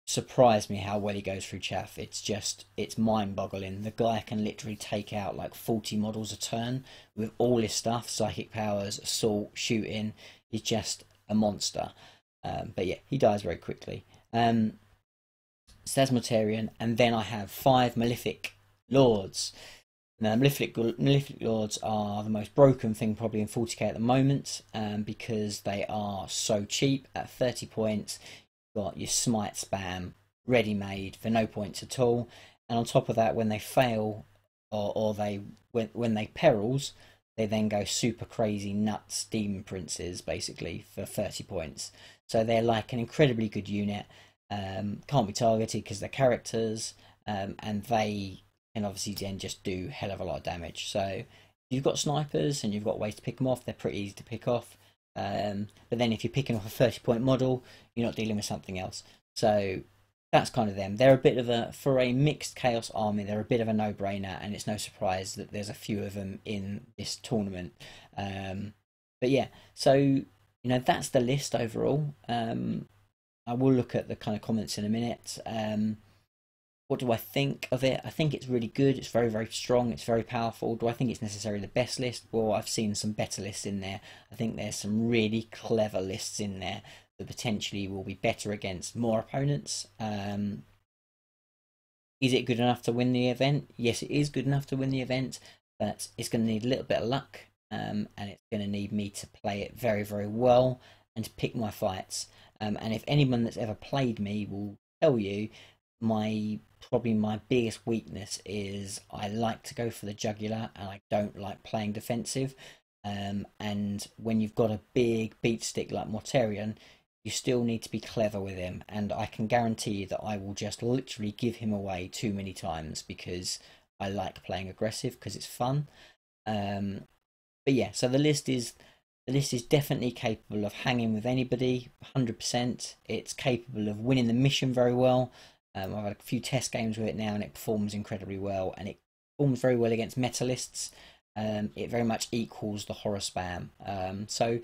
surprised me how well he goes through chaff. It's mind-boggling. The guy can literally take out like 40 models a turn with all his stuff, psychic powers, assault, shooting. He's just a monster. But yeah, he dies very quickly. So that's Mortarion, and then I have 5 Malefic Lords. Now, Malefic Lords are the most broken thing probably in 40k at the moment, because they are so cheap at 30 points. You've got your smite spam ready-made for no points at all, and on top of that, when they fail or when they perils, they then go super crazy nuts demon princes basically for 30 points. So they're like an incredibly good unit. Can't be targeted because they're characters, and they can obviously then just do a hell of a lot of damage. So if you've got snipers and you've got ways to pick them off, they're pretty easy to pick off. But then if you're picking off a 30-point model, you're not dealing with something else. So that's kind of them. They're a bit of for a mixed chaos army, they're a bit of a no-brainer, and it's no surprise that there's a few of them in this tournament. But yeah, so that's the list overall. I will look at the kind of comments in a minute. What do I think of it? I think it's really good. It's very, very strong. It's very powerful. Do I think it's necessarily the best list? Well, I've seen some better lists in there. I think there's some really clever lists in there that potentially will be better against more opponents. Is it good enough to win the event? Yes, it is good enough to win the event, but it's going to need a little bit of luck, and it's going to need me to play it very, very well and to pick my fights. And if anyone that's ever played me will tell you, probably my biggest weakness is I like to go for the jugular, and I don't like playing defensive. And when you've got a big beat stick like Mortarion, you still need to be clever with him, and I can guarantee you that I will just literally give him away too many times because I like playing aggressive because it's fun. But yeah, so the list is definitely capable of hanging with anybody, 100%. It's capable of winning the mission very well. I've had a few test games with it now, and it performs incredibly well, and it performs very well against metalists. It very much equals the horror spam. So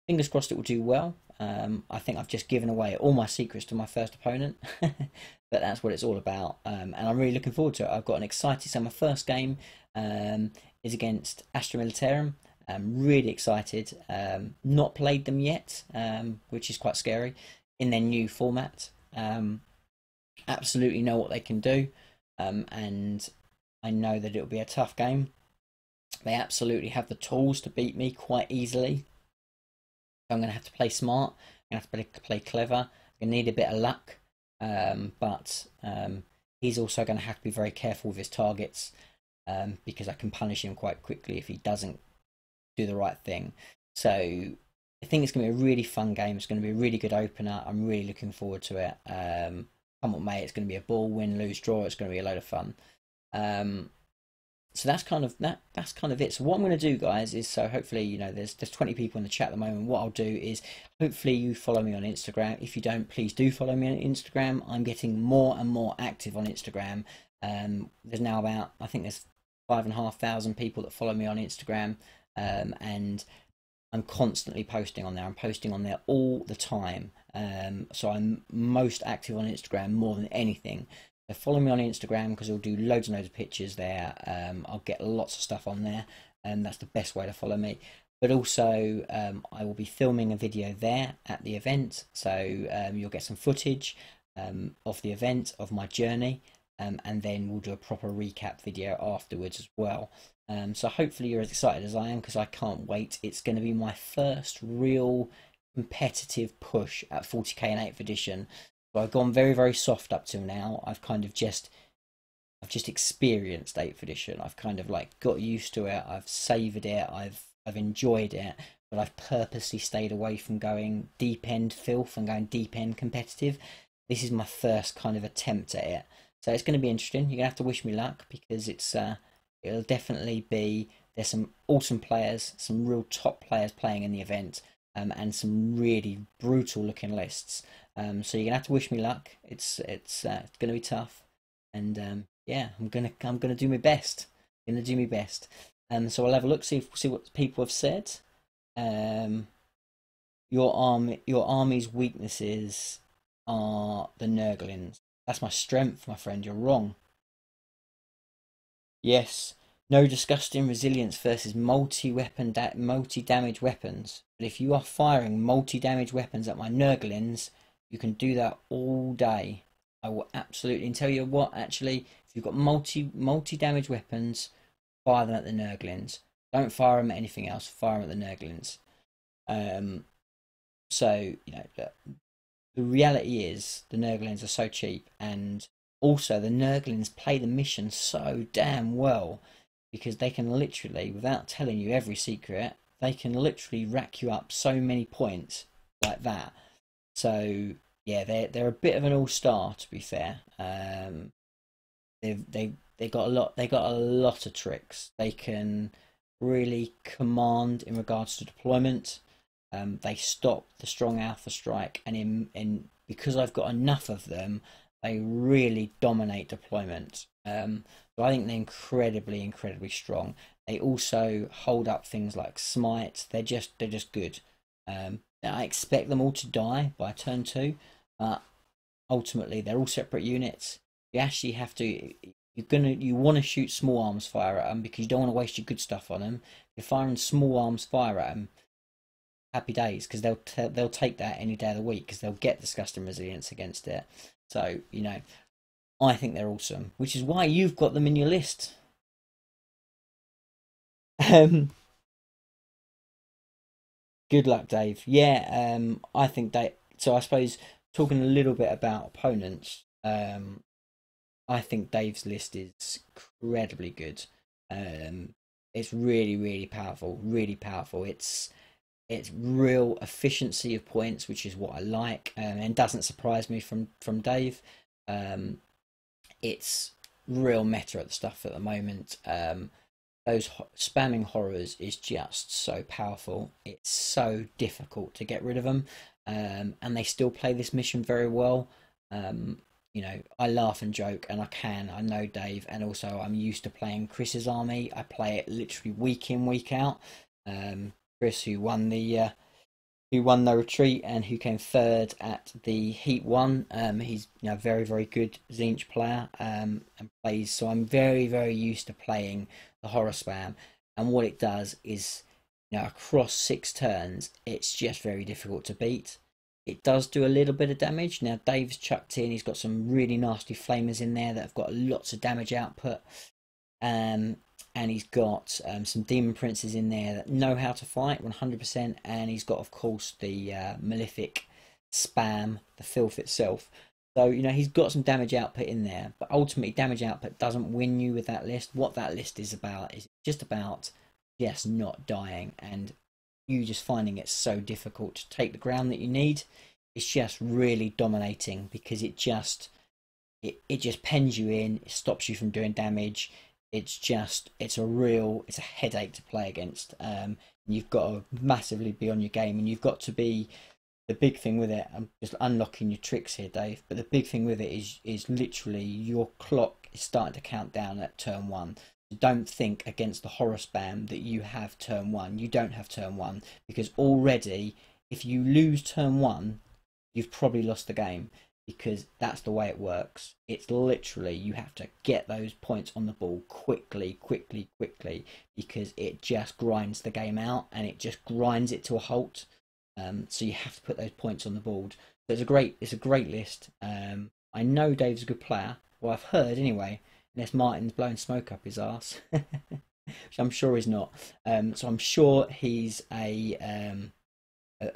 fingers crossed it will do well. I think I've just given away all my secrets to my first opponent, but that's what it's all about. And I'm really looking forward to it. I've got an exciting, so my first game is against Astra Militarum. I'm really excited. Not played them yet, which is quite scary in their new format. Absolutely know what they can do, and I know that it'll be a tough game. They absolutely have the tools to beat me quite easily. I'm going to have to play smart. I'm going to have to play clever. I'm going to need a bit of luck, but he's also going to have to be very careful with his targets, because I can punish him quite quickly if he doesn't do the right thing. So I think it's going to be a really fun game. It's going to be a really good opener. I'm really looking forward to it. Come on, mate, it's going to be a ball, win, lose, draw. It's going to be a load of fun. So that's kind of it. So what I'm going to do, guys, is, so hopefully, there's 20 people in the chat at the moment. What I'll do is, hopefully you follow me on Instagram. If you don't, please do follow me on Instagram. I'm getting more and more active on Instagram. There's now about, I think there's 5,500 people that follow me on Instagram, and I'm constantly posting on there. I'm posting on there all the time. So I'm most active on Instagram more than anything. So follow me on Instagram, because I'll do loads and loads of pictures there. I'll get lots of stuff on there, and that's the best way to follow me. but also I will be filming a video there at the event, so you'll get some footage of the event, of my journey, and then we'll do a proper recap video afterwards as well. So hopefully you're as excited as I am, because I can't wait. It's going to be my first real competitive push at 40k in 8th edition. So I've gone very, very soft up till now. I've just experienced 8th edition. I've kind of like got used to it. I've savoured it. I've enjoyed it, but I've purposely stayed away from going deep end filth and going deep end competitive. This is my first kind of attempt at it, so it's going to be interesting. You're gonna have to wish me luck, because it'll definitely be, there's some awesome players, some real top players playing in the event, and some really brutal looking lists. So you're gonna have to wish me luck. It's gonna be tough, and yeah, I'm gonna do my best. So I'll have a look, see what people have said. Your army's weaknesses are the Nurglings. That's my strength, my friend. You're wrong. Yes, no disgusting resilience versus multi-damage weapons. But if you are firing multi-damage weapons at my Nurglings, you can do that all day. I will absolutely, and tell you what, actually, if you've got multi-damage weapons, fire them at the Nurglings. Don't fire them at anything else. Fire them at the Nurglings. So you know, the reality is the Nurglings are so cheap, and also the Nurglings play the mission so damn well, because they can literally, without telling you every secret, they can literally rack you up so many points like that. So yeah, they're a bit of an all-star, to be fair. They got a lot of tricks. They can really command in regards to deployment. They stop the strong alpha strike, and because I've got enough of them, they really dominate deployment. So I think they're incredibly strong. They also hold up things like smite. They're just good. I expect them all to die by turn 2, but ultimately they're all separate units. You actually have to, you want to shoot small arms fire at them, because you don't want to waste your good stuff on them. If you're firing small arms fire at them, happy days, because they'll take that any day of the week, because they'll get disgusting resilience against it. So you know, I think they're awesome, which is why you've got them in your list. Good luck, Dave. Yeah, I think they. So I suppose, talking a little bit about opponents, I think Dave's list is incredibly good. It's really powerful, It's real efficiency of points, which is what I like, and doesn't surprise me from Dave. It's real meta at the stuff at the moment. Those spamming horrors is just so powerful. It's so difficult to get rid of them, and they still play this mission very well. You know, I laugh and joke, and I know Dave, and also I'm used to playing Chris's army. I play it literally week in, week out. Chris, who won the retreat and who came third at the Heat 1. He's, you know, very good Zinch player, and plays. So I'm very used to playing the horror spam, and what it does is, you know, across 6 turns, it's just very difficult to beat. It does do a little bit of damage. Now Dave's chucked in, he's got some really nasty flamers in there that have got lots of damage output. And he's got some demon princes in there that know how to fight 100%, and he's got, of course, the malefic spam, the filth itself. So you know, he's got some damage output in there, but ultimately damage output doesn't win you with that list. What that list is about is just about not dying, and you just finding it so difficult to take the ground that you need. It's just really dominating, because it just pens you in, it stops you from doing damage. It's a headache to play against. You've got to massively be on your game, and you've got to be, the big thing with it, I'm just unlocking your tricks here, Dave, but the big thing with it is literally your clock is starting to count down at turn 1. So don't think against the horror spam that you have turn 1. You don't have turn 1, because already, if you lose turn 1, you've probably lost the game. because that's the way it works. It's literally, you have to get those points on the ball quickly, because it just grinds the game out, and it just grinds it to a halt. So you have to put those points on the board. So it's a great list. I know Dave's a good player. Well, I've heard anyway, unless Martin's blowing smoke up his arse, which I'm sure he's not. So I'm sure he's a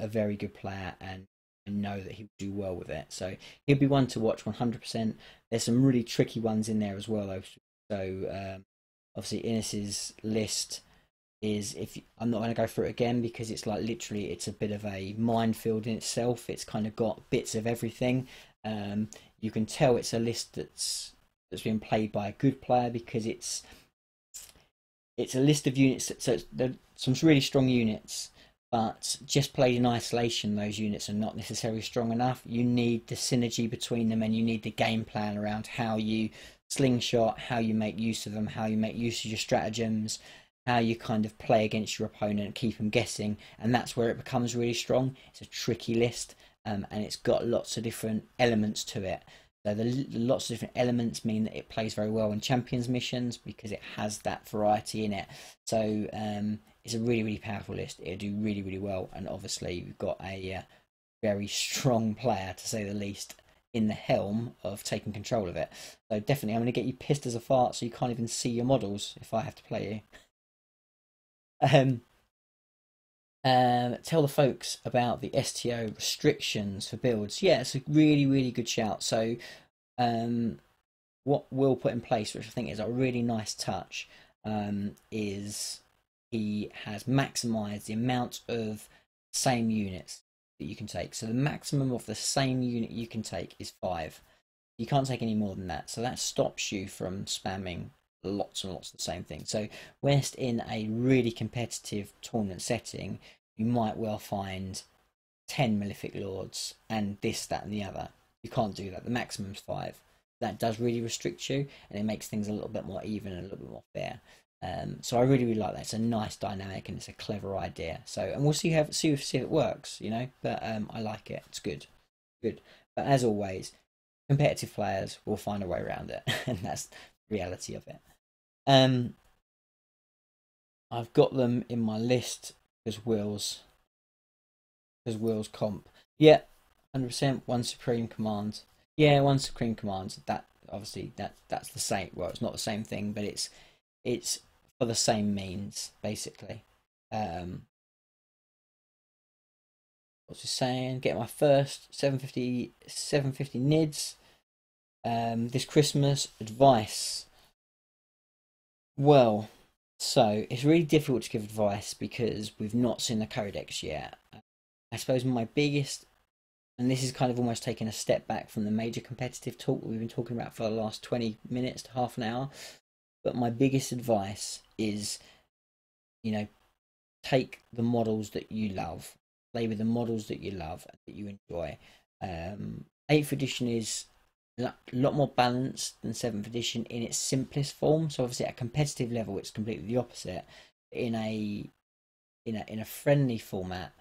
very good player, and I know that he'll do well with it. So he'll be one to watch 100%. There's some really tricky ones in there as well, though. So obviously Innes's list is, I'm not going to go through it again because it's like literally it's a bit of a minefield in itself. It's kind of got bits of everything. You can tell it's a list that's been played by a good player, because it's a list of units. So there's some really strong units, but just played in isolation, those units are not necessarily strong enough. You need the synergy between them, and you need the game plan around how you slingshot, how you make use of them, how you make use of your stratagems, how you kind of play against your opponent and keep them guessing, and that's where it becomes really strong. It's a tricky list, and it's got lots of different elements to it. So the lots of different elements mean that it plays very well in champions missions, because it has that variety in it. So it's a really powerful list. It'll do really well, and obviously we've got a very strong player, to say the least, in the helm of taking control of it. So definitely I'm going to get you pissed as a fart so you can't even see your models if I have to play you. Tell the folks about the STO restrictions for builds. Yeah, it's a really good shout. So what we'll put in place, which I think is a really nice touch, is he has maximized the amount of same units that you can take. So the maximum of the same unit you can take is 5. You can't take any more than that. So that stops you from spamming lots and lots of the same thing. So whilst in a really competitive tournament setting, you might well find 10 Malefic Lords and this, that and the other. You can't do that. The maximum's 5. That does really restrict you, and it makes things a little bit more even and a little bit more fair. So I really like that. It's a nice dynamic, and it's a clever idea. So, and we'll see if it works, you know. But I like it. It's good. But as always, competitive players will find a way around it, and that's the reality of it. I've got them in my list as Will's comp. Yeah, 100%. One Supreme Command. Yeah, one Supreme Command. That obviously that's the same. Well, it's not the same thing, but it's for the same means, basically. What's it saying? Get my first 750 NIDs this Christmas. Advice. Well, so it's really difficult to give advice because we've not seen the codex yet. I suppose my biggest, and this is kind of almost taking a step back from the major competitive talk that we've been talking about for the last 20 minutes to half an hour, but my biggest advice is, you know, take the models that you love, play with the models that you love and that you enjoy. 8th edition is a lot more balanced than 7th edition in its simplest form. So obviously at a competitive level it's completely the opposite. In a friendly format,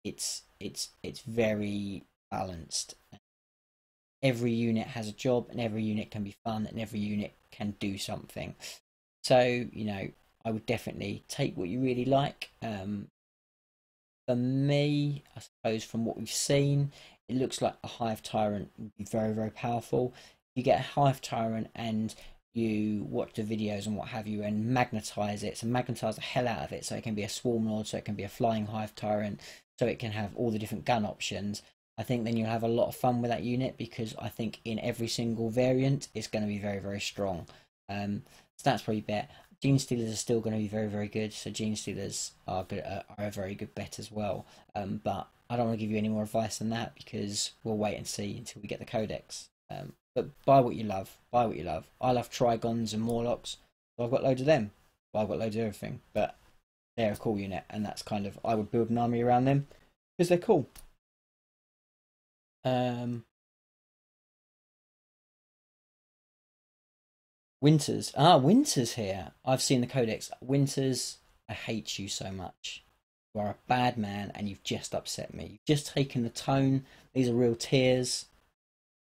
it's very balanced. Every unit has a job, and every unit can be fun, and every unit can do something. So, you know, I would definitely take what you really like. For me, I suppose from what we've seen, it looks like a Hive Tyrant would be very powerful. If you get a Hive Tyrant and you watch the videos and what have you and magnetize it, so magnetize the hell out of it, so it can be a Swarm Lord, so it can be a Flying Hive Tyrant, so it can have all the different gun options, I think then you'll have a lot of fun with that unit, because I think in every single variant it's going to be very strong. So that's probably bet. Gene Stealers are still going to be very good, so Gene Stealers are a very good bet as well. But I don't want to give you any more advice than that, because we'll wait and see until we get the codex. But buy what you love. Buy what you love. I love Trigons and Morlocks, so I've got loads of them. I've got loads of everything, but they're a cool unit, and that's kind of, I would build an army around them because they're cool. Winters. Winters here. I've seen the codex. Winters, I hate you so much. You are a bad man, and you've just upset me. You've just taken the tone. These are real tears.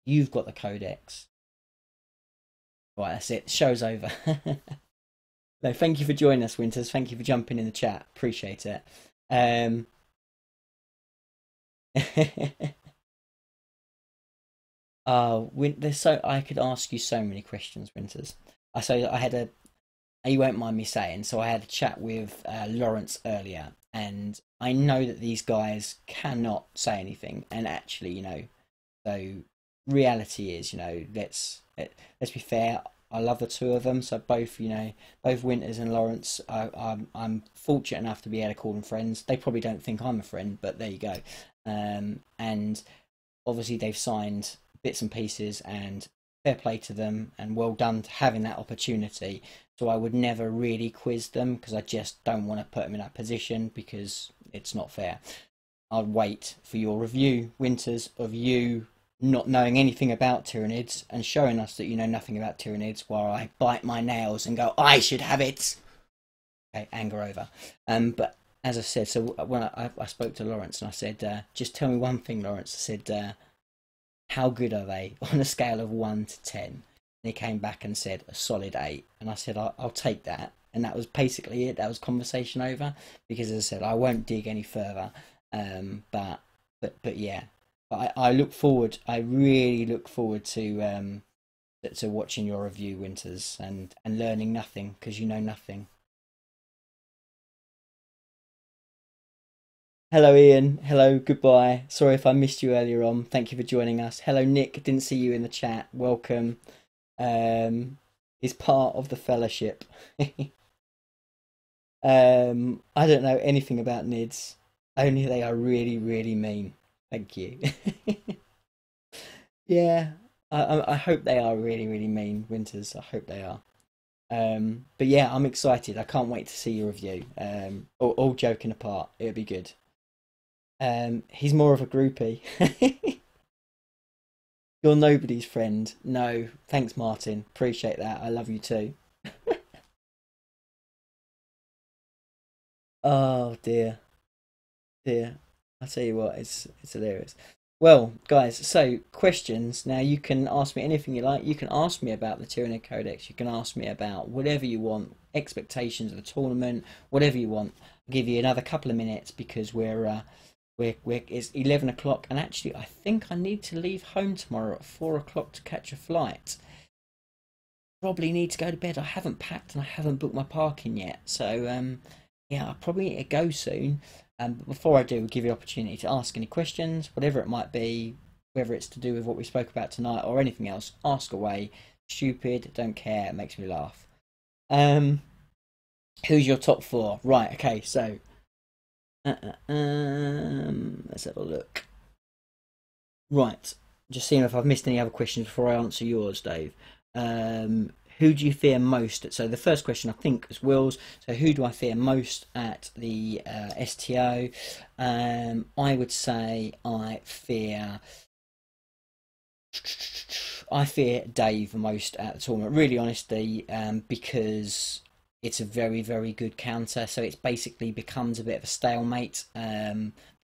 You've got the codex. Right, that's it. Show's over. No, thank you for joining us, Winters. Thank you for jumping in the chat. Appreciate it. There's so I could ask you so many questions, Winters. I had a. You won't mind me saying. So I had a chat with Lawrence earlier, and I know that these guys cannot say anything. And actually, so reality is, let's be fair. I love the two of them. So both, both Winters and Lawrence. I'm fortunate enough to be able to call them friends. They probably don't think I'm a friend, but there you go. And obviously they've signed bits and pieces, and fair play to them, and well done to having that opportunity. So I would never really quiz them because I just don't want to put them in that position because it's not fair. I'd wait for your review, Winters, of you not knowing anything about Tyranids and showing us that you know nothing about Tyranids, while I bite my nails and go, I should have it. Okay, anger over. But as I said, so when I spoke to Lawrence and I said, just tell me one thing, Lawrence. I said, how good are they on a scale of 1 to 10? And he came back and said a solid 8. And I said, I'll take that. And that was basically it. That was conversation over, because as I said, I won't dig any further. But yeah. I look forward. I really look forward to watching your review, Winters, and learning nothing, because you know nothing. Hello, Ian. Hello, goodbye. Sorry if I missed you earlier on. Thank you for joining us. Hello, Nick. Didn't see you in the chat. Welcome. Is part of the fellowship. I don't know anything about NIDs. Only they are really, really mean. Thank you. Yeah, I hope they are really, really mean, Winters. I hope they are. But yeah, I'm excited. I can't wait to see your review. All joking apart, it'll be good. He's more of a groupie. You're nobody's friend. No, thanks, Martin. Appreciate that. I love you too. Oh dear, dear. I tell you what, it's hilarious. Well, guys, so questions. Now you can ask me anything you like. You can ask me about the Tyranid Codex. You can ask me about whatever you want. Expectations of the tournament, whatever you want. I'll give you another couple of minutes because it's 11 o'clock, and actually I think I need to leave home tomorrow at 4 o'clock to catch a flight. Probably need to go to bed. I haven't packed and I haven't booked my parking yet, so yeah, I probably need to go soon. But before I do, I'll give you the opportunity to ask any questions, whatever it might be, whether it's to do with what we spoke about tonight or anything else. Ask away. Stupid, don't care. It makes me laugh. Who's your top 4? Right. Okay. So, let's have a look. Right. Just seeing if I've missed any other questions before I answer yours, Dave. Who do you fear most? So the first question I think is Will's. So who do I fear most at the STO? I would say I fear Dave most at the tournament. Really, honestly, because it's a very, very good counter. So it's basically becomes a bit of a stalemate.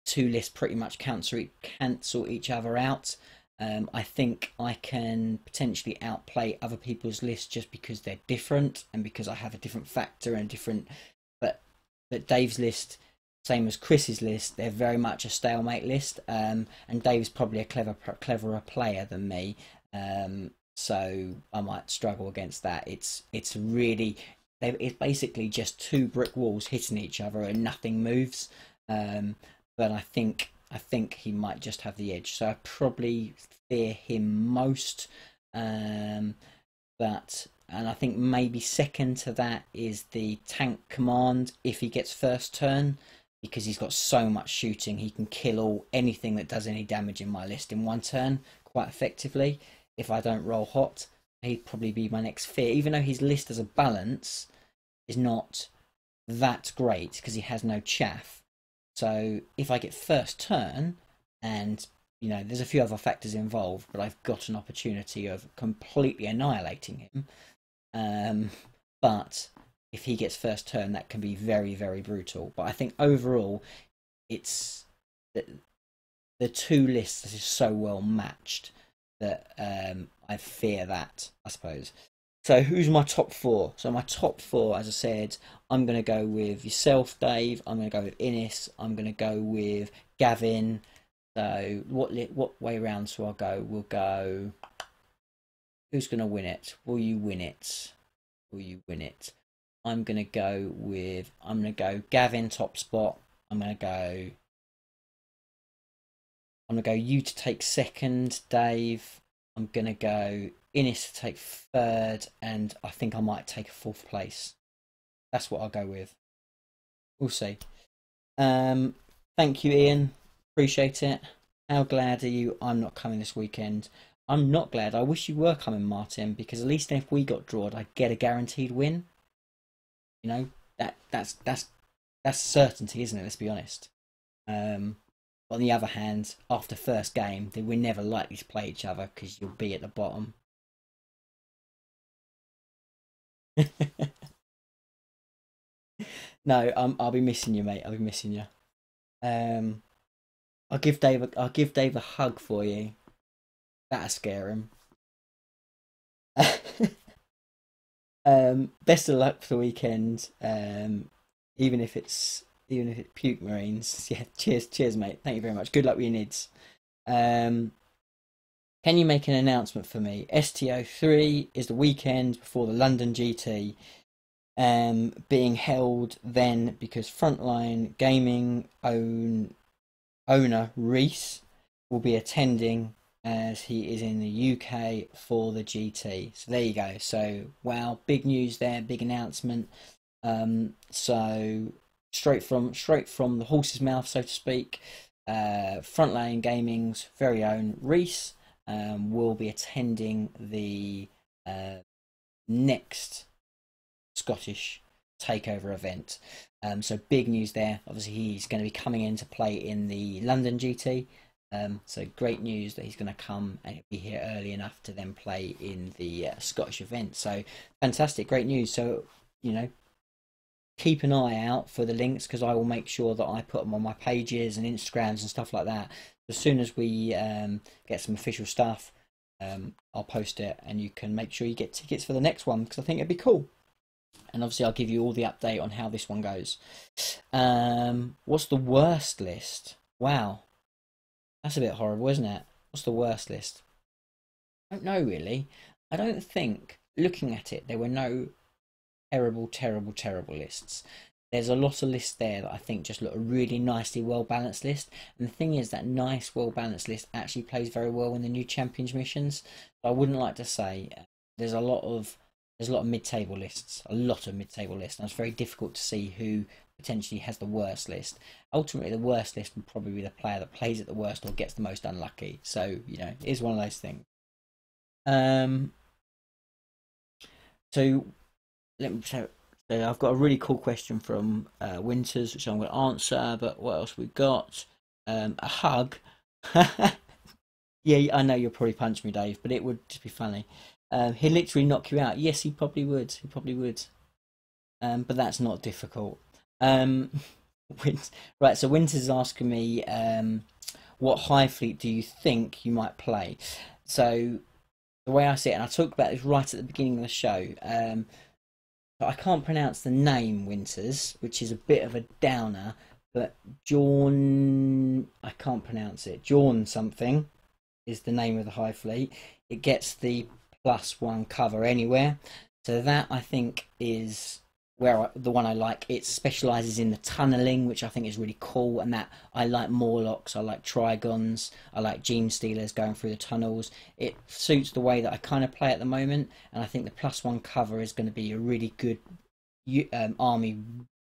Two lists pretty much cancel each other out. I think I can potentially outplay other people's lists just because they're different and because I have a different factor and different. But Dave's list, same as Chris's list, they're very much a stalemate list. And Dave's probably a cleverer player than me. So I might struggle against that. It's basically just two brick walls hitting each other and nothing moves. But I think he might just have the edge, so I probably fear him most. And I think maybe second to that is the tank command if he gets first turn, because he's got so much shooting, he can kill anything that does any damage in my list in one turn quite effectively. If I don't roll hot, he'd probably be my next fear, even though his list as a balance is not that great because he has no chaff. So if I get first turn, and there's a few other factors involved, but I've got an opportunity of completely annihilating him. But if he gets first turn, that can be very, very brutal. But I think overall, it's the two lists are so well matched that I fear that, I suppose. So who's my top four? So my top four, as I said, I'm going to go with yourself, Dave. I'm going to go with Innes. I'm going to go with Gavin. So what way round shall I go? We'll go. Who's going to win it? Will you win it? Will you win it? I'm going to go Gavin top spot. I'm going to go you to take second, Dave. I'm going to go Innes to take third, and I think I might take a fourth place. That's what I'll go with. We'll see. Thank you, Ian. Appreciate it. How glad are you I'm not coming this weekend? I'm not glad. I wish you were coming, Martin, because at least if we got drawed, I'd get a guaranteed win. You know, that's certainty, isn't it? Let's be honest. On the other hand, after first game, we're never likely to play each other because you'll be at the bottom. No, I'll be missing you, mate. I'll be missing you. I'll give Dave a hug for you. That'll scare him. Best of luck for the weekend. Even if it's puke marines. Yeah, cheers, mate. Thank you very much. Good luck with your nids. Can you make an announcement for me? STO2 is the weekend before the London GT, being held then because Frontline Gaming owner Reese will be attending, as he is in the UK for the GT. So there you go. So wow, big news there, big announcement. So straight from the horse's mouth, so to speak. Frontline Gaming's very own Reese will be attending the next Scottish takeover event. So big news there. Obviously, he's going to be coming in to play in the London GT. So great news that he's going to come and be here early enough to then play in the Scottish event. So fantastic, great news. So, you know, keep an eye out for the links, because I will make sure that I put them on my pages and Instagrams and stuff like that. As soon as we get some official stuff, I'll post it, and you can make sure you get tickets for the next one, because I think it'd be cool. And obviously I'll give you all the update on how this one goes. What's the worst list? Wow. That's a bit horrible, isn't it? What's the worst list? I don't know, really. I don't think, looking at it, there were no terrible lists. There's a lot of lists there that I think just look a really nicely well-balanced list. And the thing is, that nice, well-balanced list actually plays very well in the new Champions missions. So I wouldn't like to say there's a lot of mid-table lists, and it's very difficult to see who potentially has the worst list. Ultimately, the worst list would probably be the player that plays it the worst or gets the most unlucky. So, you know, it is one of those things. So I've got a really cool question from Winters, which I'm going to answer. But what else we got? A hug. Yeah, I know you'll probably punch me, Dave, but it would just be funny. He'll literally knock you out. Yes, he probably would. But that's not difficult. Right, so Winters is asking me, what high fleet do you think you might play? So the way I see it, and I talked about this right at the beginning of the show, but I can't pronounce the name, Winters, which is a bit of a downer, but I can't pronounce it. Jorn something is the name of the high fleet. It gets the +1 cover anywhere. So that, I think, is the one I like. It specialises in the tunnelling, which I think is really cool, and that I like Morlocks, I like Trigons, I like Gene Stealers going through the tunnels. It suits the way that I kind of play at the moment, and I think the +1 cover is going to be a really good army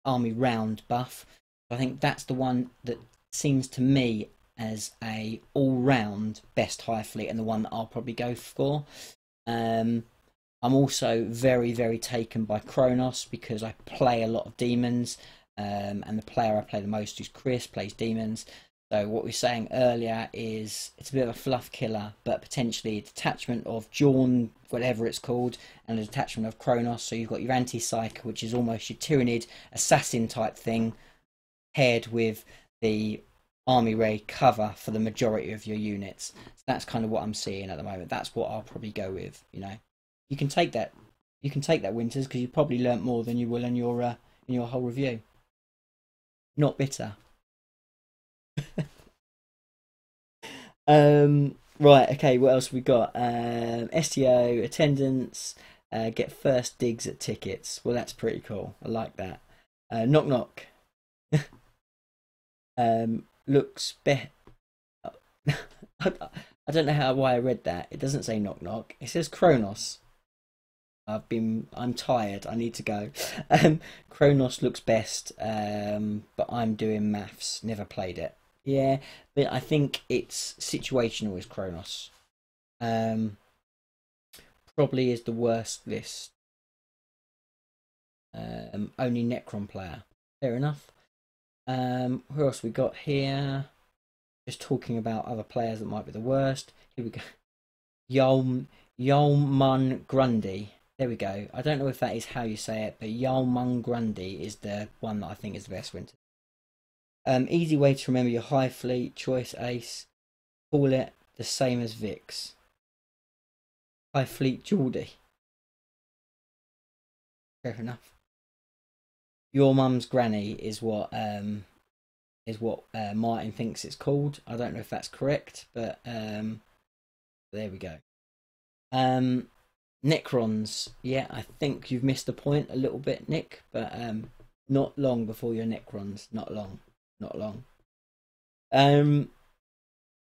round buff. I think that's the one that seems to me as a all-round best high fleet, and the one that I'll probably go for. I'm also very taken by Kronos, because I play a lot of demons, and the player I play the most, who's Chris, plays demons. So what we were saying earlier is it's a bit of a fluff killer, but potentially a detachment of Jorn, whatever it's called, and a detachment of Kronos. So you've got your anti-psych, which is almost your Tyranid assassin type thing, paired with the army raid cover for the majority of your units. So that's kind of what I'm seeing at the moment. That's what I'll probably go with. You know, you can take that. You can take that, Winters, because you probably learnt more than you will in your whole review. Not bitter. Right. Okay. What else we got? STO attendance. Get first digs at tickets. Well, that's pretty cool. I like that. Knock knock. Looks be. I don't know why I read that. It doesn't say knock knock. It says Kronos. I'm tired. I need to go. Kronos looks best, but I'm doing maths. Never played it. Yeah, but I think it's situational as Kronos. Probably is the worst list. Only Necron player. Fair enough. Who else we got here? Just talking about other players that might be the worst. Here we go. Yolmun Grundy. There we go. I don't know if that is how you say it, but Yolmun Grundy is the one that I think is the best winter. Easy way to remember your high fleet choice ace. Call it the same as Vix. High fleet Geordie. Fair enough. Your mum's granny is what Martin thinks it's called. I don't know if that's correct, but there we go. Necrons. Yeah, I think you've missed the point a little bit, Nick, but not long before your Necrons. Not long. Not long. And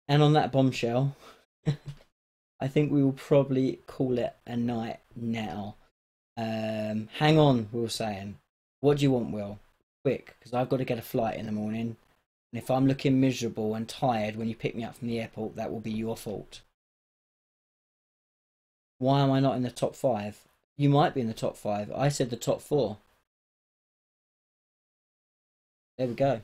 on that bombshell, I think we will probably call it a night now. Hang on, Will saying. What do you want, Will? Quick, because I've got to get a flight in the morning. And if I'm looking miserable and tired when you pick me up from the airport, that will be your fault. Why am I not in the top 5? You might be in the top 5. I said the top 4. There we go.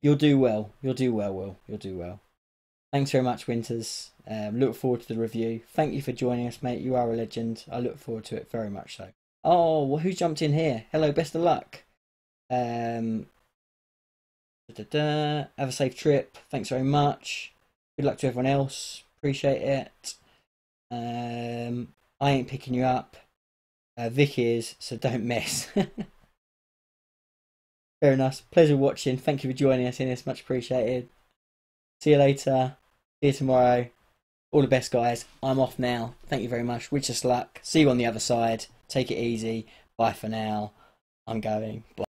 You'll do well. You'll do well, Will. You'll do well. Thanks very much, Winters. Look forward to the review. Thank you for joining us, mate. You are a legend. I look forward to it very much so. Oh, well, who jumped in here? Hello, best of luck. Have a safe trip. Thanks very much. Good luck to everyone else. Appreciate it. I ain't picking you up. Vic is, so don't mess. Fair enough. Pleasure watching. Thank you for joining us in this. Much appreciated. See you later. See you tomorrow. All the best, guys. I'm off now. Thank you very much. Wish us luck. See you on the other side. Take it easy. Bye for now. I'm going. Bye.